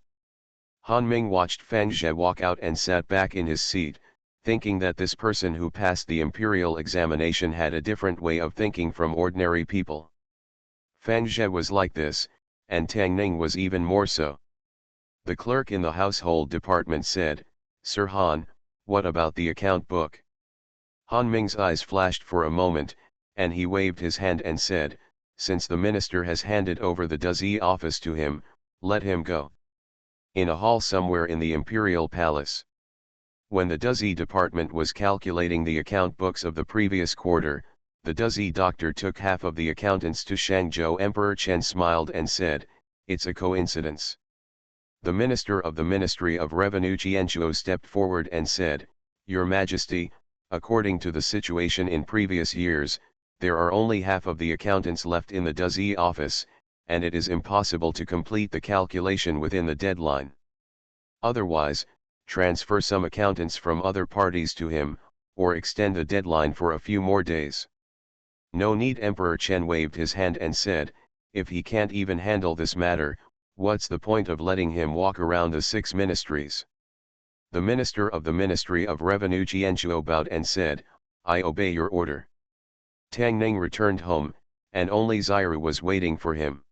Han Ming watched Fang Zhe walk out and sat back in his seat, thinking that this person who passed the imperial examination had a different way of thinking from ordinary people. Fang Zhe was like this, and Tang Ning was even more so. The clerk in the household department said, "Sir Han, what about the account book?" Han Ming's eyes flashed for a moment, and he waved his hand and said, "Since the minister has handed over the Duzi office to him, let him go." In a hall somewhere in the imperial palace. When the Duzi department was calculating the account books of the previous quarter, the Duzi doctor took half of the accountants to Shangzhou. Emperor Chen smiled and said, "It's a coincidence." The minister of the Ministry of Revenue Jianzhuo stepped forward and said, "Your Majesty, according to the situation in previous years, there are only half of the accountants left in the Duzi office, and it is impossible to complete the calculation within the deadline. Otherwise, transfer some accountants from other parties to him, or extend the deadline for a few more days." "No need." Emperor Chen waved his hand and said, "If he can't even handle this matter, what's the point of letting him walk around the 6 ministries?" The minister of the Ministry of Revenue Jianzhuo bowed and said, "I obey your order." Tang Ning returned home, and only Xiru was waiting for him.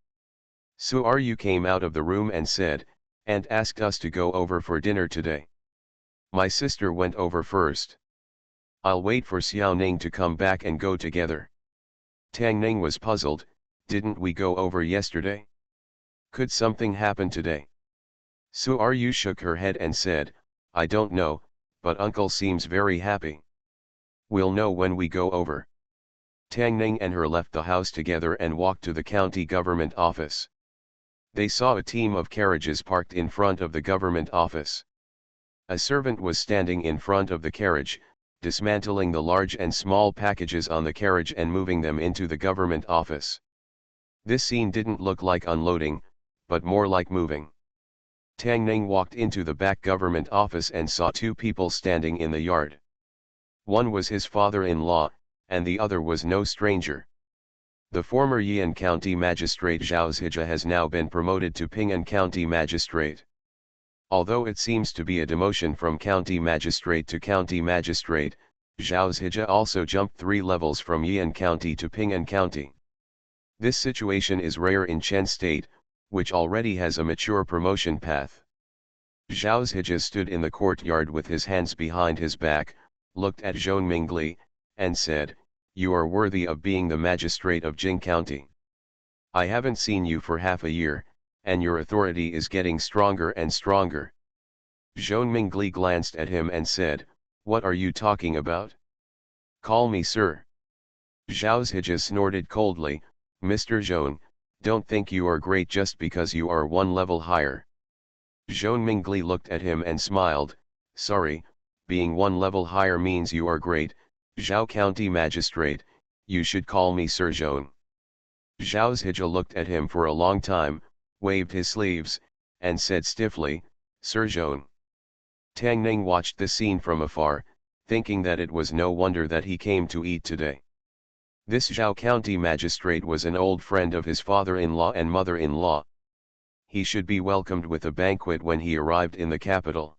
Su'er came out of the room and said, "Aunt asked us to go over for dinner today. My sister went over first. I'll wait for Xiao Ning to come back and go together." Tang Ning was puzzled. "Didn't we go over yesterday? Could something happen today?" Su'er shook her head and said, "I don't know, but uncle seems very happy. We'll know when we go over." Tang Ning and her left the house together and walked to the county government office. They saw a team of carriages parked in front of the government office. A servant was standing in front of the carriage, dismantling the large and small packages on the carriage and moving them into the government office. This scene didn't look like unloading, but more like moving. Tang Ning walked into the back government office and saw 2 people standing in the yard. One was his father-in-law, and the other was no stranger. The former Yian County Magistrate Zhao Zhija has now been promoted to Ping'an County Magistrate. Although it seems to be a demotion from County Magistrate to County Magistrate, Zhao Zhija also jumped 3 levels from Yian County to Ping'an County. This situation is rare in Chen State, which already has a mature promotion path. Zhao Zhija stood in the courtyard with his hands behind his back, looked at Zhong Mingli, and said, "You are worthy of being the magistrate of Jing County. I haven't seen you for half a year, and your authority is getting stronger and stronger." Zhong Mingli glanced at him and said, "What are you talking about? Call me sir." Zhao Zhija snorted coldly, "Mr. Zhong, don't think you are great just because you are 1 level higher." Zhong Mingli looked at him and smiled, "Sorry, being 1 level higher means you are great, Zhao County Magistrate, you should call me Sir Zhong." Zhao Zhija looked at him for a long time, waved his sleeves, and said stiffly, "Sir Zhong." Tang Ning watched the scene from afar, thinking that it was no wonder that he came to eat today. This Zhao County Magistrate was an old friend of his father-in-law and mother-in-law. He should be welcomed with a banquet when he arrived in the capital.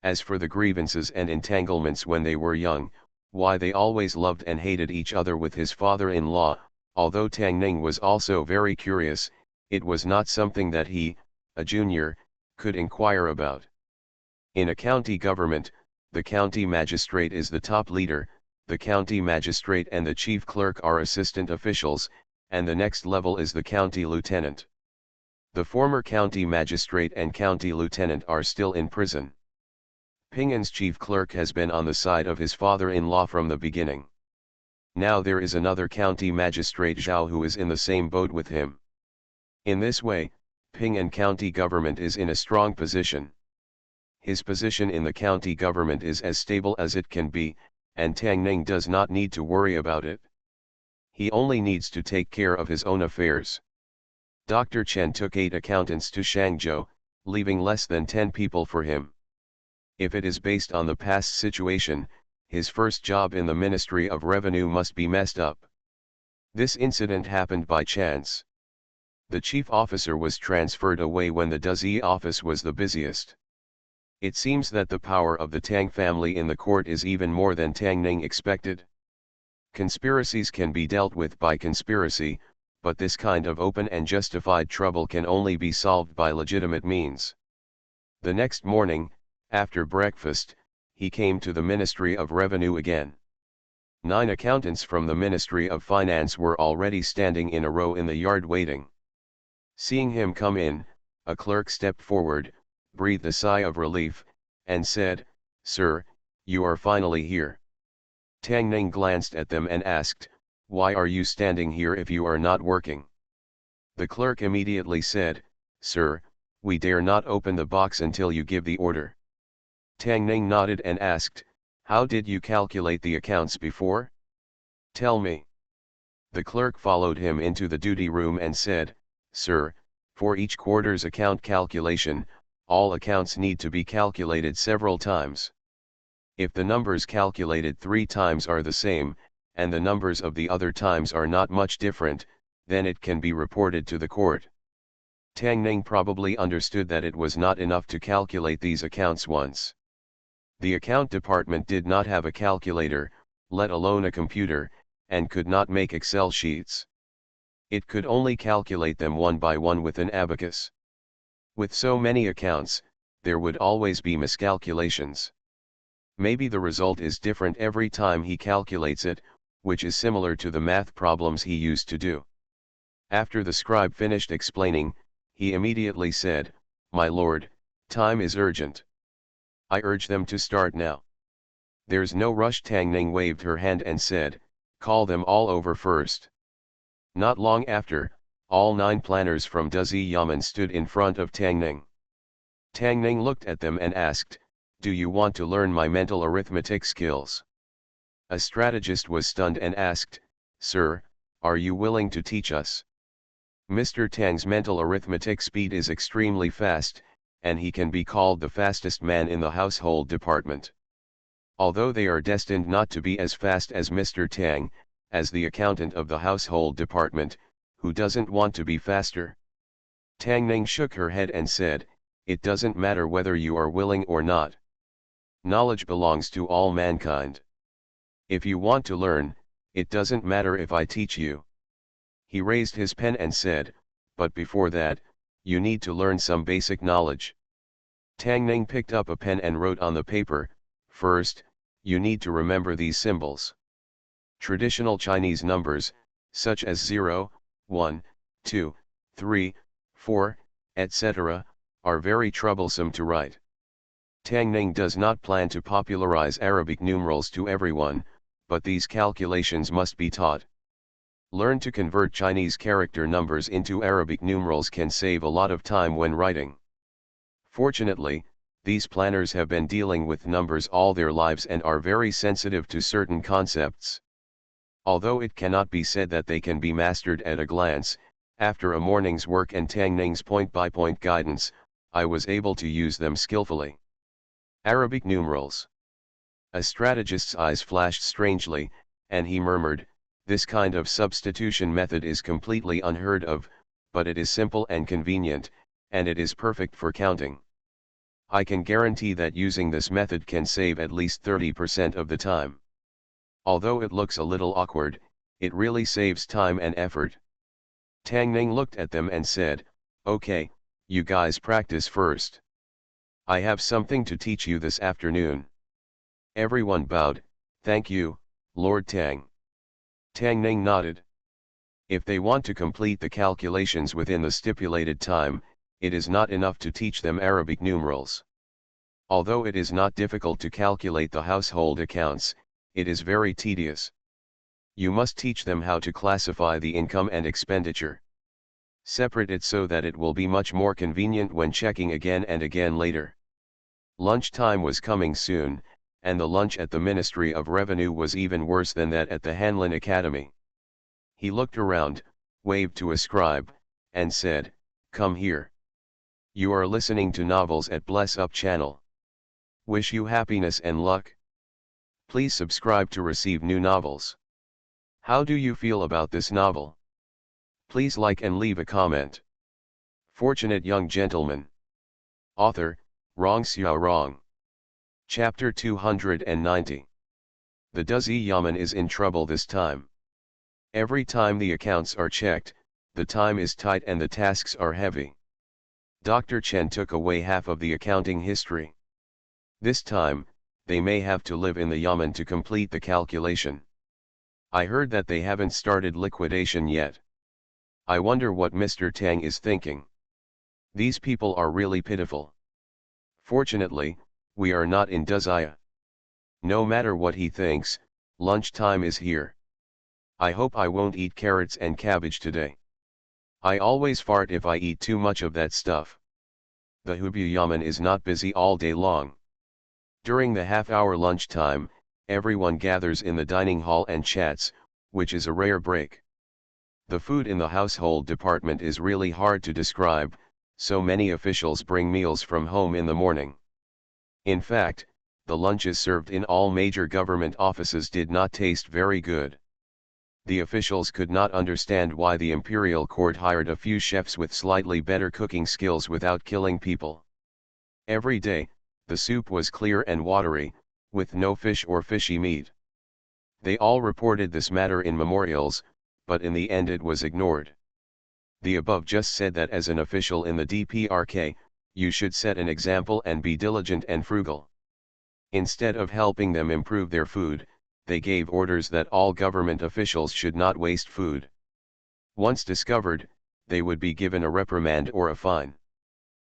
As for the grievances and entanglements when they were young, why they always loved and hated each other with his father-in-law, Although Tang Ning was also very curious, it was not something that he, a junior, could inquire about. In a county government, the county magistrate is the top leader, the county magistrate and the chief clerk are assistant officials, and the next level is the county lieutenant. The former county magistrate and county lieutenant are still in prison. Ping An's chief clerk has been on the side of his father-in-law from the beginning. Now there is another county magistrate Zhao who is in the same boat with him. In this way, Ping An county government is in a strong position. His position in the county government is as stable as it can be, and Tang Ning does not need to worry about it. He only needs to take care of his own affairs. Dr. Chen took 8 accountants to Shangzhou, leaving less than 10 people for him. If it is based on the past situation, his first job in the Ministry of Revenue must be messed up. This incident happened by chance. The chief officer was transferred away when the Duzi office was the busiest. It seems that the power of the Tang family in the court is even more than Tang Ning expected. Conspiracies can be dealt with by conspiracy, but this kind of open and justified trouble can only be solved by legitimate means. The next morning, after breakfast, he came to the Ministry of Revenue again. 9 accountants from the Ministry of Finance were already standing in a row in the yard waiting. Seeing him come in, a clerk stepped forward, breathed a sigh of relief, and said, "Sir, you are finally here." Tang Ning glanced at them and asked, "Why are you standing here if you are not working?" The clerk immediately said, "Sir, we dare not open the box until you give the order." Tang Ning nodded and asked, "How did you calculate the accounts before? Tell me." The clerk followed him into the duty room and said, "Sir, for each quarter's account calculation, all accounts need to be calculated several times. If the numbers calculated 3 times are the same, and the numbers of the other times are not much different, then it can be reported to the court." Tang Ning probably understood that it was not enough to calculate these accounts once. The account department did not have a calculator, let alone a computer, and could not make Excel sheets. It could only calculate them one by one with an abacus. With so many accounts, there would always be miscalculations. Maybe the result is different every time he calculates it, which is similar to the math problems he used to do. After the scribe finished explaining, he immediately said, "My lord, time is urgent. I urge them to start now." "There's no rush." Tang Ning waved her hand and said, "Call them all over first." Not long after, all 9 planners from Duzi Yamen stood in front of Tang Ning. Tang Ning looked at them and asked, "Do you want to learn my mental arithmetic skills?" A strategist was stunned and asked, "Sir, are you willing to teach us?" Mr. Tang's mental arithmetic speed is extremely fast, and he can be called the fastest man in the household department. Although they are destined not to be as fast as Mr. Tang, as the accountant of the household department, who doesn't want to be faster? Tang Ning shook her head and said, "It doesn't matter whether you are willing or not. Knowledge belongs to all mankind. If you want to learn, it doesn't matter if I teach you." He raised his pen and said, "But before that, you need to learn some basic knowledge." Tang Ning picked up a pen and wrote on the paper, "First, you need to remember these symbols. Traditional Chinese numbers, such as 0, 1, 2, 3, 4, etc., are very troublesome to write." Tang Ning does not plan to popularize Arabic numerals to everyone, but these calculations must be taught. Learn to convert Chinese character numbers into Arabic numerals can save a lot of time when writing. Fortunately, these planners have been dealing with numbers all their lives and are very sensitive to certain concepts. Although it cannot be said that they can be mastered at a glance, after a morning's work and Tang Ning's point-by-point guidance, I was able to use them skillfully. Arabic numerals. A strategist's eyes flashed strangely, and he murmured, "This kind of substitution method is completely unheard of, but it is simple and convenient, and it is perfect for counting. I can guarantee that using this method can save at least 30% of the time. Although it looks a little awkward, It really saves time and effort. Tang Ning looked at them and said, "Okay, you guys practice first. I have something to teach you this afternoon." Everyone bowed, "Thank you, Lord Tang." Tang Ning nodded. If they want to complete the calculations within the stipulated time, it is not enough to teach them Arabic numerals. Although it is not difficult to calculate the household accounts, it is very tedious. You must teach them how to classify the income and expenditure. Separate it so that it will be much more convenient when checking again and again later. Lunchtime was coming soon, and the lunch at the Ministry of Revenue was even worse than that at the Hanlin Academy. He looked around, waved to a scribe, and said, "Come here. You are listening to novels at Bless Up channel. Wish you happiness and luck. Please subscribe to receive new novels. How do you feel about this novel? Please like and leave a comment. Fortunate Young Gentleman." Author, Rong Xiao Rong. Chapter 290. The Duzi Yamen is in trouble this time. Every time the accounts are checked, the time is tight and the tasks are heavy. Dr. Chen took away half of the accounting history. This time, they may have to live in the Yamen to complete the calculation. I heard that they haven't started liquidation yet. I wonder what Mr. Tang is thinking. These people are really pitiful. Fortunately, we are not in Duzia. No matter what he thinks, lunchtime is here. I hope I won't eat carrots and cabbage today. I always fart if I eat too much of that stuff. The Hubei Yamen is not busy all day long. During the half-hour lunchtime, everyone gathers in the dining hall and chats, which is a rare break. The food in the household department is really hard to describe, so many officials bring meals from home in the morning. In fact, the lunches served in all major government offices did not taste very good. The officials could not understand why the imperial court hired a few chefs with slightly better cooking skills without killing people. Every day, the soup was clear and watery, with no fish or fishy meat. They all reported this matter in memorials, but in the end it was ignored. The above just said that as an official in the DPRK, you should set an example and be diligent and frugal. Instead of helping them improve their food, they gave orders that all government officials should not waste food. Once discovered, they would be given a reprimand or a fine.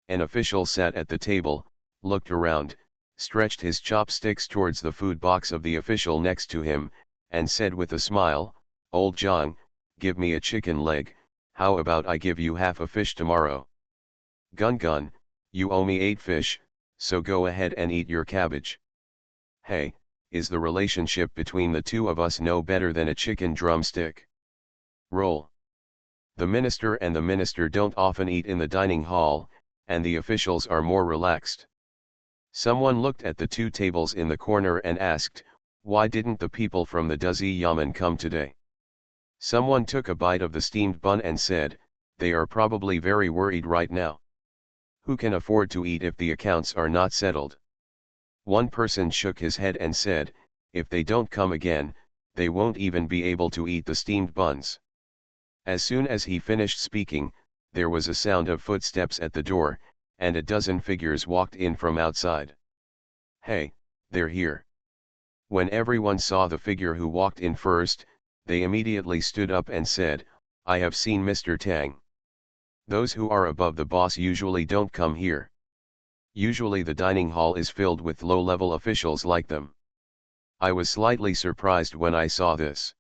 An official sat at the table, looked around, stretched his chopsticks towards the food box of the official next to him, and said with a smile, "Old Zhang, give me a chicken leg, how about I give you half a fish tomorrow?" "Gun gun, you owe me 8 fish, so go ahead and eat your cabbage." "Hey, is the relationship between the two of us no better than a chicken drumstick?" Roll. The minister and the minister don't often eat in the dining hall, and the officials are more relaxed. Someone looked at the 2 tables in the corner and asked, "Why didn't the people from the Duzi Yamen come today?" Someone took a bite of the steamed bun and said, "They are probably very worried right now. Who can afford to eat if the accounts are not settled?" One person shook his head and said, "If they don't come again, they won't even be able to eat the steamed buns." As soon as he finished speaking, there was a sound of footsteps at the door, and a dozen figures walked in from outside. "Hey, they're here." When everyone saw the figure who walked in first, they immediately stood up and said, "I have seen Mr. Tang. Those who are above the boss usually don't come here. Usually the dining hall is filled with low-level officials like them." I was slightly surprised when I saw this.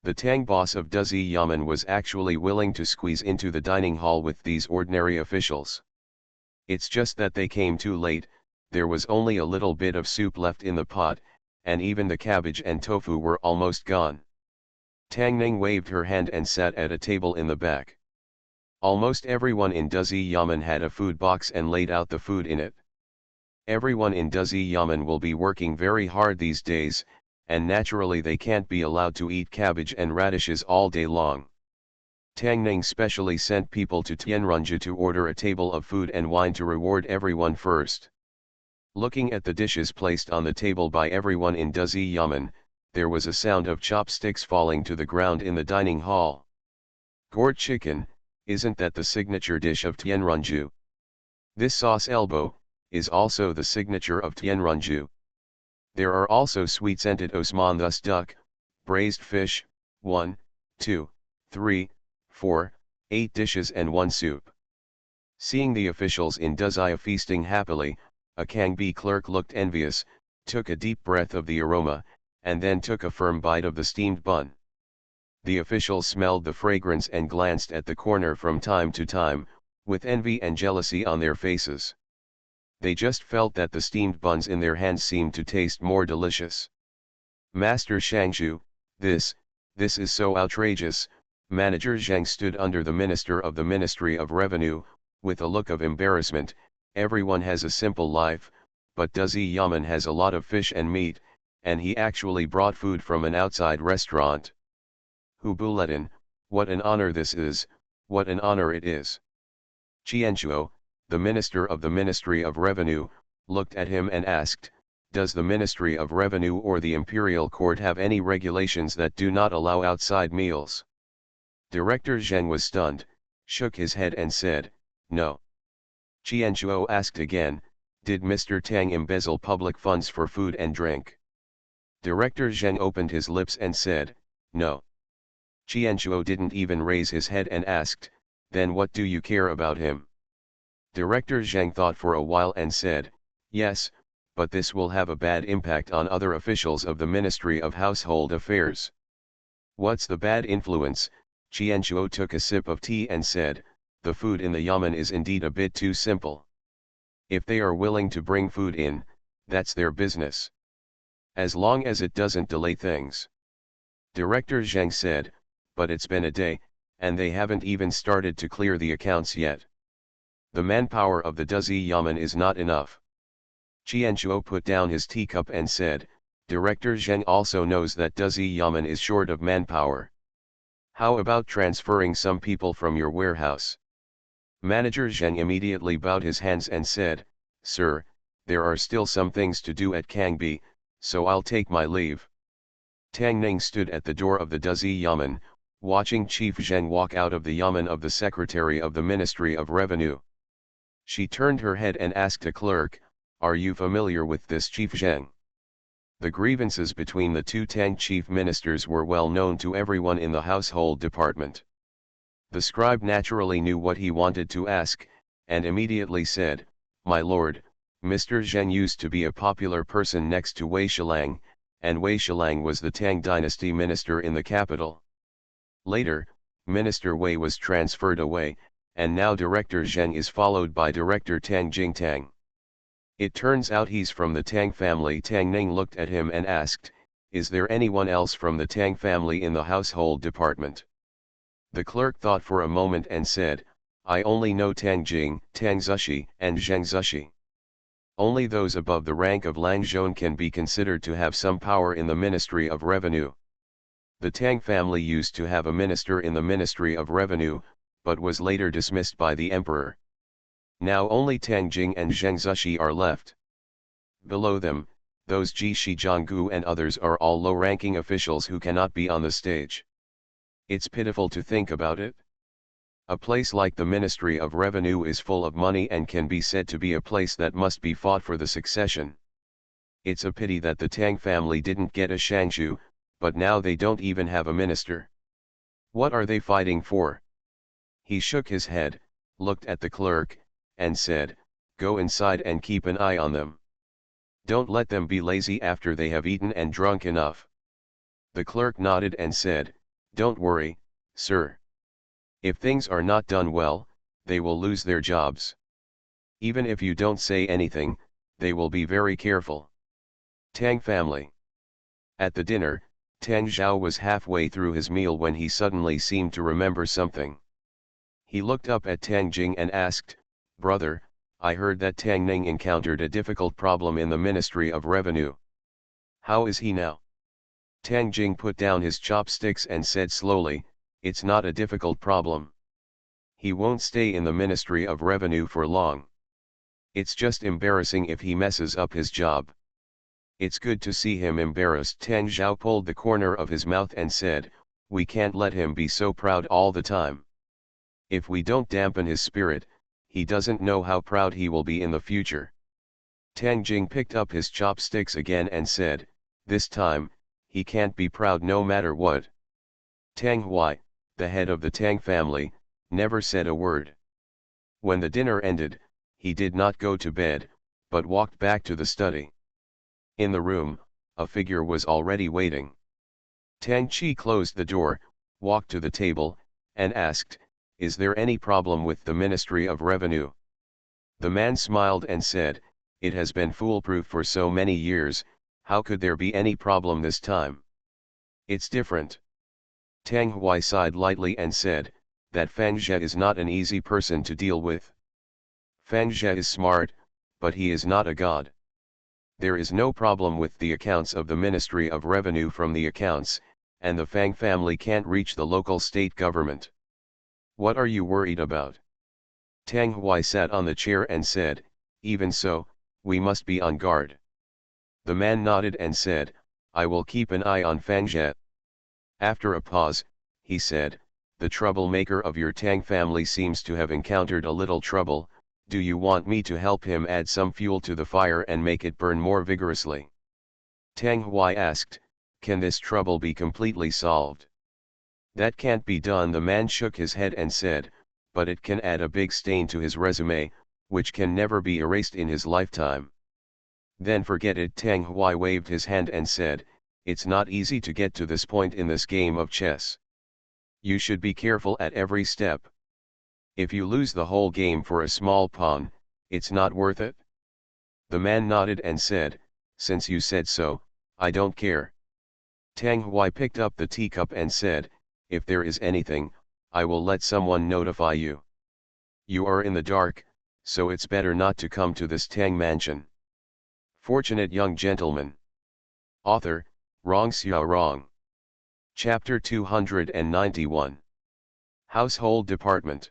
The Tang boss of Duzi Yamen was actually willing to squeeze into the dining hall with these ordinary officials. It's just that they came too late, there was only a little bit of soup left in the pot, and even the cabbage and tofu were almost gone. Tang Ning waved her hand and sat at a table in the back. Almost everyone in Duzi Yamen had a food box and laid out the food in it. Everyone in Duzi Yamen will be working very hard these days, and naturally they can't be allowed to eat cabbage and radishes all day long. Tang Ning specially sent people to Tianrunja to order a table of food and wine to reward everyone first. Looking at the dishes placed on the table by everyone in Duzi Yamen, there was a sound of chopsticks falling to the ground in the dining hall. Gourd chicken, isn't that the signature dish of Tianrunju? This sauce elbow, is also the signature of Tianrunju. There are also sweet-scented Osman thus duck, braised fish, 1, 2, 3, 4, 8 dishes and 1 soup. Seeing the officials in Duzia feasting happily, a Kangbi clerk looked envious, took a deep breath of the aroma, and then took a firm bite of the steamed bun. The officials smelled the fragrance and glanced at the corner from time to time, with envy and jealousy on their faces. They just felt that the steamed buns in their hands seemed to taste more delicious. Master Shangshu, this is so outrageous. Manager Zhang stood under the minister of the Ministry of Revenue, with a look of embarrassment. Everyone has a simple life, but Duzi Yaman has a lot of fish and meat, and he actually brought food from an outside restaurant. Hu Buletin, what an honor this is, what an honor it is. Qianchuo, the minister of the Ministry of Revenue, looked at him and asked, does the Ministry of Revenue or the Imperial Court have any regulations that do not allow outside meals? Director Zheng was stunned, shook his head and said, no. Qianchuo asked again, did Mr. Tang embezzle public funds for food and drink? Director Zheng opened his lips and said, no. Qianchuo didn't even raise his head and asked, then what do you care about him? Director Zheng thought for a while and said, yes, but this will have a bad impact on other officials of the Ministry of Household Affairs. What's the bad influence? Qianchuo took a sip of tea and said, the food in the yamen is indeed a bit too simple. If they are willing to bring food in, that's their business. As long as it doesn't delay things. Director Zheng said, but it's been a day, and they haven't even started to clear the accounts yet. The manpower of the Duzi Yamen is not enough. Qianchuo put down his teacup and said, Director Zheng also knows that Duzi Yamen is short of manpower. How about transferring some people from your warehouse? Manager Zheng immediately bowed his hands and said, sir, there are still some things to do at Kangbi, so I'll take my leave. Tang Ning stood at the door of the Duzi Yamen, watching Chief Zheng walk out of the Yamen of the Secretary of the Ministry of Revenue. She turned her head and asked a clerk, are you familiar with this Chief Zheng? The grievances between the two Tang chief ministers were well known to everyone in the household department. The scribe naturally knew what he wanted to ask, and immediately said, my lord, Mr. Zheng used to be a popular person next to Wei Shilang, and Wei Shilang was the Tang dynasty minister in the capital. Later, Minister Wei was transferred away, and now Director Zheng is followed by Director Tang Jingtang. It turns out he's from the Tang family. Tang Ning looked at him and asked, is there anyone else from the Tang family in the household department? The clerk thought for a moment and said, I only know Tang Jing, Tang Zushi, and Zheng Zushi. Only those above the rank of Lang Zhong can be considered to have some power in the Ministry of Revenue. The Tang family used to have a minister in the Ministry of Revenue, but was later dismissed by the emperor. Now only Tang Jing and Zheng Zushi are left. Below them, those Ji Shijianggu and others are all low-ranking officials who cannot be on the stage. It's pitiful to think about it. A place like the Ministry of Revenue is full of money and can be said to be a place that must be fought for the succession. It's a pity that the Tang family didn't get a Shangshu, but now they don't even have a minister. What are they fighting for? He shook his head, looked at the clerk, and said, go inside and keep an eye on them. Don't let them be lazy after they have eaten and drunk enough. The clerk nodded and said, don't worry, sir. If things are not done well, they will lose their jobs. Even if you don't say anything, they will be very careful. Tang family. At the dinner, Tang Zhao was halfway through his meal when he suddenly seemed to remember something. He looked up at Tang Jing and asked, brother, I heard that Tang Ning encountered a difficult problem in the Ministry of Revenue. How is he now? Tang Jing put down his chopsticks and said slowly, it's not a difficult problem. He won't stay in the Ministry of Revenue for long. It's just embarrassing if he messes up his job. It's good to see him embarrassed. Tang Zhao pulled the corner of his mouth and said, we can't let him be so proud all the time. If we don't dampen his spirit, he doesn't know how proud he will be in the future. Tang Jing picked up his chopsticks again and said, this time, he can't be proud no matter what. Tang Hui, the head of the Tang family, never said a word. When the dinner ended, he did not go to bed, but walked back to the study. In the room, a figure was already waiting. Tang Chi closed the door, walked to the table, and asked, is there any problem with the Ministry of Revenue? The man smiled and said, it has been foolproof for so many years, how could there be any problem this time? It's different. Tang Hui sighed lightly and said, that Fang Zhe is not an easy person to deal with. Fang Zhe is smart, but he is not a god. There is no problem with the accounts of the Ministry of Revenue from the accounts, and the Fang family can't reach the local state government. What are you worried about? Tang Hui sat on the chair and said, even so, we must be on guard. The man nodded and said, I will keep an eye on Fang Zhe. After a pause, he said, the troublemaker of your Tang family seems to have encountered a little trouble. Do you want me to help him add some fuel to the fire and make it burn more vigorously? Tang Hui asked, can this trouble be completely solved? That can't be done. The man shook his head and said, but it can add a big stain to his resume, which can never be erased in his lifetime. Then forget it. Tang Hui waved his hand and said, it's not easy to get to this point in this game of chess. You should be careful at every step. If you lose the whole game for a small pawn, it's not worth it. The man nodded and said, since you said so, I don't care. Tang Hui picked up the teacup and said, if there is anything, I will let someone notify you. You are in the dark, so it's better not to come to this Tang mansion. Fortunate young gentleman. Author, Rong Xiao Rong. Chapter 291. Household Department.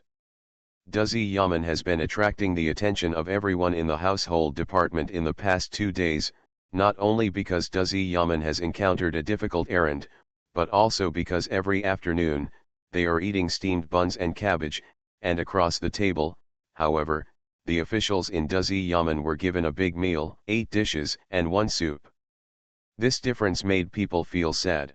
Duzzy Yaman has been attracting the attention of everyone in the household department in the past 2 days, not only because Duzzy Yaman has encountered a difficult errand, but also because every afternoon, they are eating steamed buns and cabbage, and across the table, however, the officials in Duzzy Yaman were given a big meal, 8 dishes and 1 soup. This difference made people feel sad.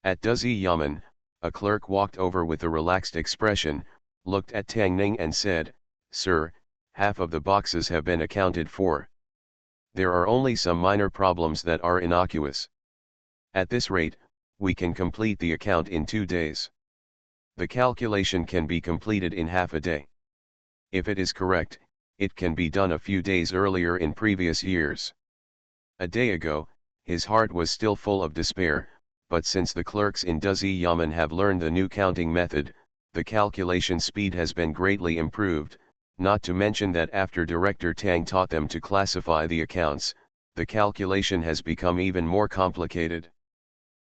At Duzzy Yaman, a clerk walked over with a relaxed expression, looked at Tang Ning and said, sir, half of the boxes have been accounted for. There are only some minor problems that are innocuous. At this rate, we can complete the account in 2 days. The calculation can be completed in half a day. If it is correct, it can be done a few days earlier in previous years. A day ago, his heart was still full of despair, but since the clerks in Duzzy Yaman have learned the new counting method, the calculation speed has been greatly improved, not to mention that after Director Tang taught them to classify the accounts, the calculation has become even more complicated.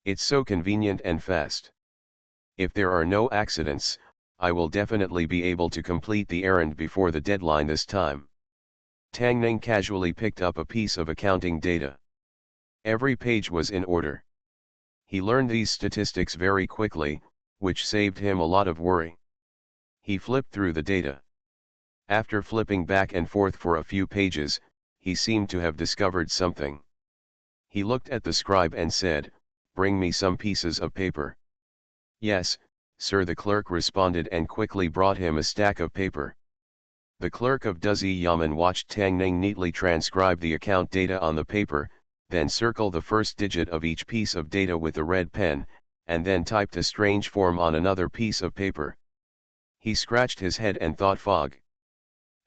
It's so convenient and fast. If there are no accidents, I will definitely be able to complete the errand before the deadline this time. Tang Ning casually picked up a piece of accounting data. Every page was in order. He learned these statistics very quickly, which saved him a lot of worry. He flipped through the data. After flipping back and forth for a few pages, he seemed to have discovered something. He looked at the scribe and said, bring me some pieces of paper. Yes, sir, the clerk responded and quickly brought him a stack of paper. The clerk of Duzzy Yaman watched Tang Ning neatly transcribe the account data on the paper, then circle the first digit of each piece of data with a red pen, and then typed a strange form on another piece of paper. He scratched his head and thought fog.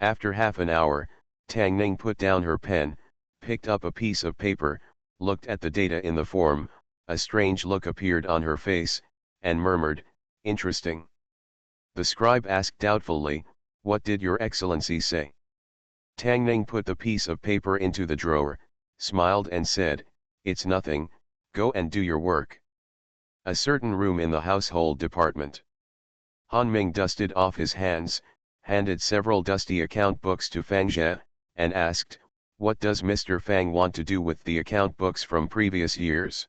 After half an hour, Tang Ning put down her pen, picked up a piece of paper, looked at the data in the form, a strange look appeared on her face, and murmured, interesting. The scribe asked doubtfully, what did your excellency say? Tang Ning put the piece of paper into the drawer, smiled and said, it's nothing, go and do your work. A certain room in the household department. Han Ming dusted off his hands, handed several dusty account books to Fang Jie, and asked, What does Mr. Fang want to do with the account books from previous years?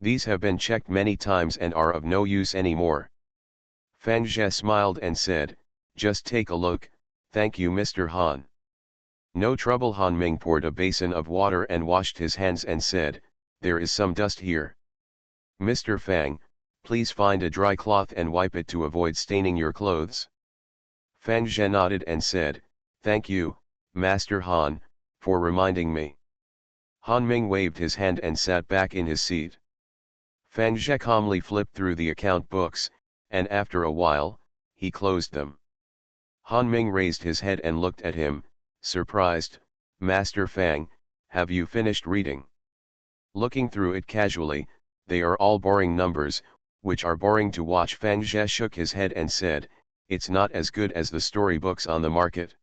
These have been checked many times and are of no use anymore. Fang Zhe smiled and said, just take a look, thank you Mr. Han. No trouble. Han Ming poured a basin of water and washed his hands and said, there is some dust here. Mr. Fang, please find a dry cloth and wipe it to avoid staining your clothes. Fang Zhe nodded and said, thank you, Master Han, for reminding me. Han Ming waved his hand and sat back in his seat. Fang Zhe calmly flipped through the account books, and after a while, he closed them. Han Ming raised his head and looked at him, surprised. Master Fang, have you finished reading? Looking through it casually, they are all boring numbers, which are boring to watch. Fang Zhe shook his head and said, it's not as good as the storybooks on the market.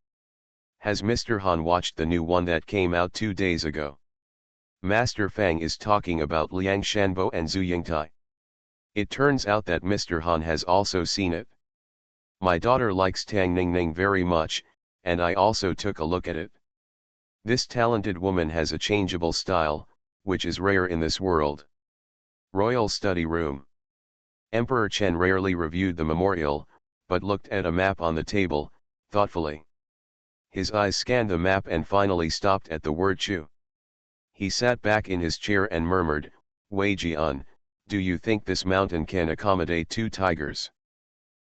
Has Mr. Han watched the new one that came out 2 days ago? Master Fang is talking about Liang Shanbo and Zhu Yingtai. It turns out that Mr. Han has also seen it. My daughter likes Tang Ningning very much, and I also took a look at it. This talented woman has a changeable style, which is rare in this world. Royal Study Room. Emperor Chen rarely reviewed the memorial, but looked at a map on the table, thoughtfully. His eyes scanned the map and finally stopped at the word Chu. He sat back in his chair and murmured, Wei Jian, do you think this mountain can accommodate 2 tigers?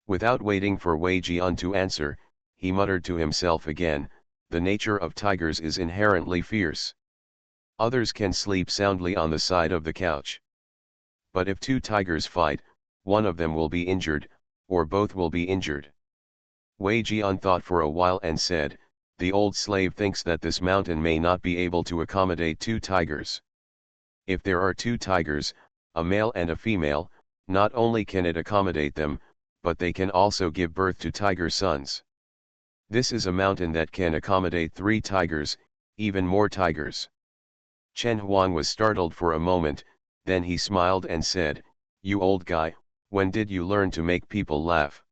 Without waiting for Wei Jian to answer, he muttered to himself again, the nature of tigers is inherently fierce. Others can sleep soundly on the side of the couch. But if 2 tigers fight, one of them will be injured, or both will be injured. Wei Jian thought for a while and said, the old slave thinks that this mountain may not be able to accommodate 2 tigers. If there are 2 tigers, a male and a female, not only can it accommodate them, but they can also give birth to tiger sons. This is a mountain that can accommodate 3 tigers, even more tigers. Chen Huang was startled for a moment, then he smiled and said, you old guy, when did you learn to make people laugh?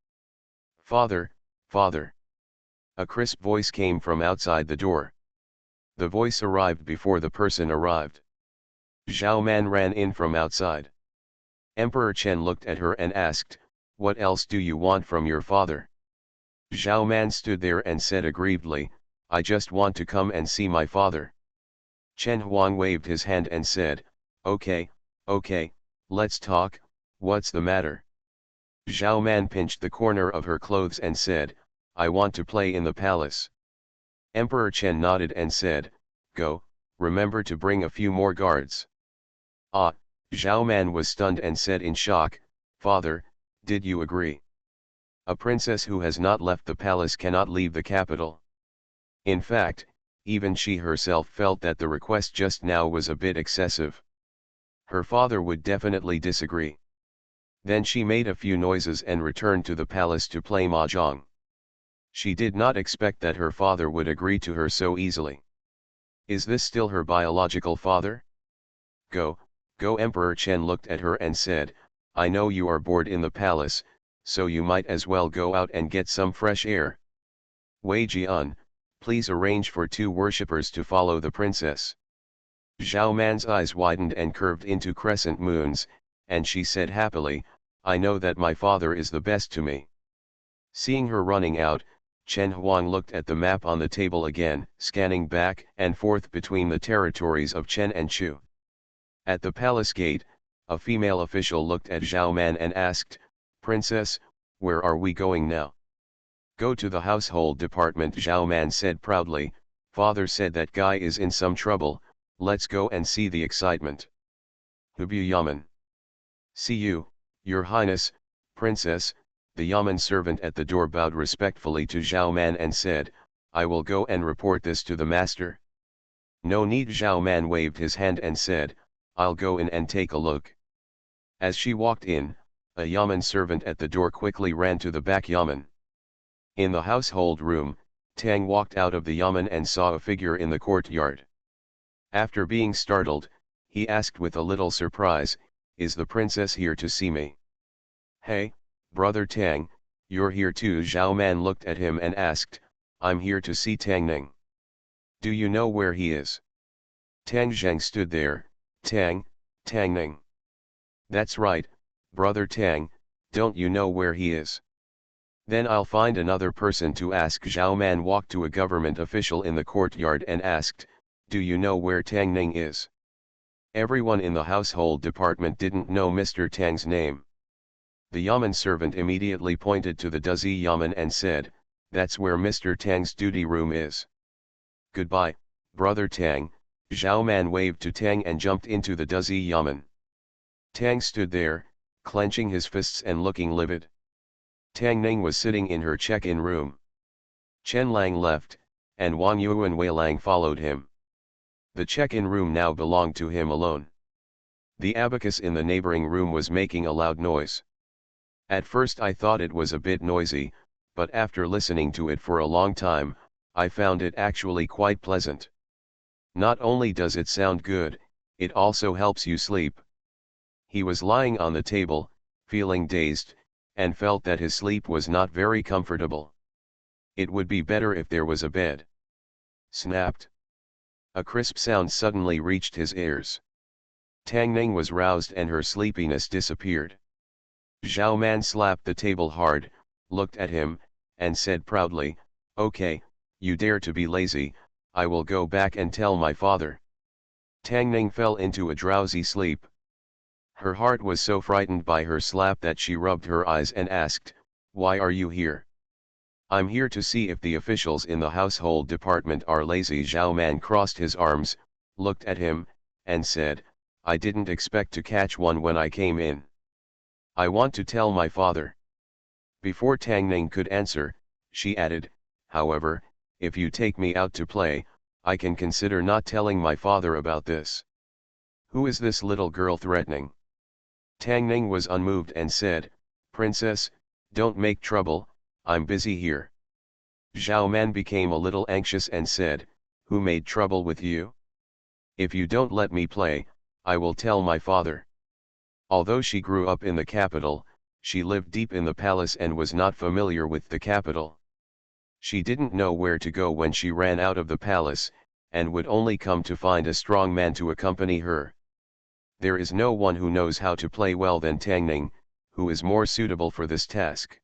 Father, father. A crisp voice came from outside the door. The voice arrived before the person arrived. Zhao Man ran in from outside. Emperor Chen looked at her and asked, what else do you want from your father? Zhao Man stood there and said aggrievedly, I just want to come and see my father. Chen Huang waved his hand and said, okay, let's talk, what's the matter? Zhao Man pinched the corner of her clothes and said, I want to play in the palace. Emperor Chen nodded and said, go, remember to bring a few more guards. Ah, Zhao Man was stunned and said in shock, father, did you agree? A princess who has not left the palace cannot leave the capital. In fact, even she herself felt that the request just now was a bit excessive. Her father would definitely disagree. Then she made a few noises and returned to the palace to play mahjong. She did not expect that her father would agree to her so easily. Is this still her biological father? Go, Emperor Chen looked at her and said, I know you are bored in the palace, so you might as well go out and get some fresh air. Wei Jian, please arrange for 2 worshippers to follow the princess. Zhao Man's eyes widened and curved into crescent moons, and she said happily, I know that my father is the best to me. Seeing her running out, Chen Huang looked at the map on the table again, scanning back and forth between the territories of Chen and Chu. At the palace gate, a female official looked at Zhao Man and asked, Princess, where are we going now? Go to the household department, Zhao Man said proudly, father said that guy is in some trouble, let's go and see the excitement. Hubu Yaman. See you, your highness, princess. The Yaman servant at the door bowed respectfully to Zhao Man and said, I will go and report this to the master. No need, Zhao Man waved his hand and said, I'll go in and take a look. As she walked in, a Yaman servant at the door quickly ran to the back Yaman. In the household room, Tang walked out of the Yaman and saw a figure in the courtyard. After being startled, he asked with a little surprise, is the princess here to see me? Hey, brother Tang, you're here too? Zhao Man looked at him and asked, I'm here to see Tang Ning. Do you know where he is? Tang Zheng stood there. Tang Ning. That's right, brother Tang, don't you know where he is? Then I'll find another person to ask. Zhao Man walked to a government official in the courtyard and asked, do you know where Tang Ning is? Everyone in the household department didn't know Mr. Tang's name. The Yamen servant immediately pointed to the Duzi Yamen and said, that's where Mr. Tang's duty room is. Goodbye, brother Tang. Zhao Man waved to Tang and jumped into the Duzi Yamen. Tang stood there, clenching his fists and looking livid. Tang Ning was sitting in her check-in room. Chen Lang left, and Wang Yu and Wei Lang followed him. The check-in room now belonged to him alone. The abacus in the neighboring room was making a loud noise. At first I thought it was a bit noisy, but after listening to it for a long time, I found it actually quite pleasant. Not only does it sound good, it also helps you sleep. He was lying on the table, feeling dazed, and felt that his sleep was not very comfortable. It would be better if there was a bed. Snapped. A crisp sound suddenly reached his ears. Tang Ning was roused and her sleepiness disappeared. Zhao Man slapped the table hard, looked at him, and said proudly, okay, you dare to be lazy, I will go back and tell my father. Tang Ning fell into a drowsy sleep. Her heart was so frightened by her slap that she rubbed her eyes and asked, why are you here? I'm here to see if the officials in the household department are lazy. Zhao Man crossed his arms, looked at him, and said, I didn't expect to catch one when I came in. I want to tell my father. Before Tang Ning could answer, she added, however, if you take me out to play, I can consider not telling my father about this. Who is this little girl threatening? Tang Ning was unmoved and said, Princess, don't make trouble, I'm busy here. Zhao Man became a little anxious and said, who made trouble with you? If you don't let me play, I will tell my father. Although she grew up in the capital, she lived deep in the palace and was not familiar with the capital. She didn't know where to go when she ran out of the palace, and would only come to find a strong man to accompany her. There is no one who knows how to play well than Tang Ning, who is more suitable for this task.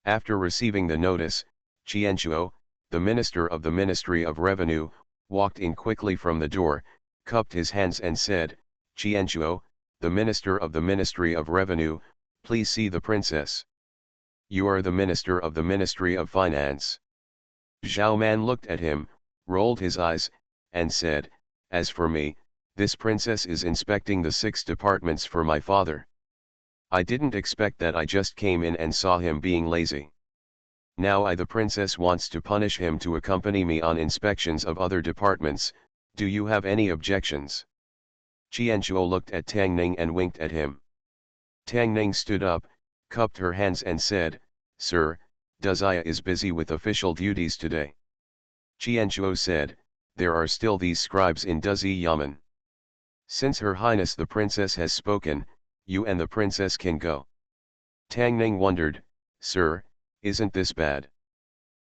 After receiving the notice, Qianchuo, the minister of the Ministry of Revenue, walked in quickly from the door, cupped his hands and said, Qianchuo, the minister of the Ministry of Revenue, please see the princess. You are the minister of the Ministry of Finance. Zhao Man looked at him, rolled his eyes, and said, as for me, this princess is inspecting the 6 departments for my father. I didn't expect that. I just came in and saw him being lazy. Now the princess wants to punish him to accompany me on inspections of other departments. Do you have any objections? Qianchuo looked at Tang Ning and winked at him. Tang Ning stood up, cupped her hands and said, Sir, Dazaya is busy with official duties today. Qianchuo said, there are still these scribes in Duzi Yamen. Since Her Highness the Princess has spoken, you and the Princess can go. Tang Ning wondered, Sir, isn't this bad?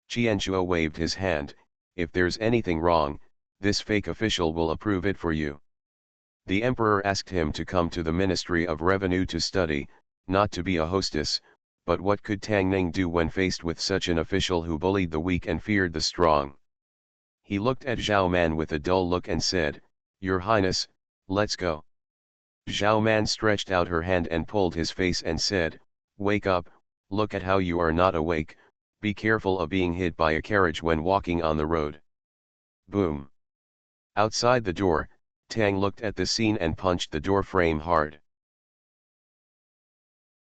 Qianchuo waved his hand, if there's anything wrong, this fake official will approve it for you. The emperor asked him to come to the Ministry of Revenue to study, not to be a hostess, but what could Tang Ning do when faced with such an official who bullied the weak and feared the strong? He looked at Zhao Man with a dull look and said, Your Highness, let's go. Zhao Man stretched out her hand and pulled his face and said, Wake up, look at how you are not awake, be careful of being hit by a carriage when walking on the road. Boom. Outside the door, Tang looked at the scene and punched the door frame hard.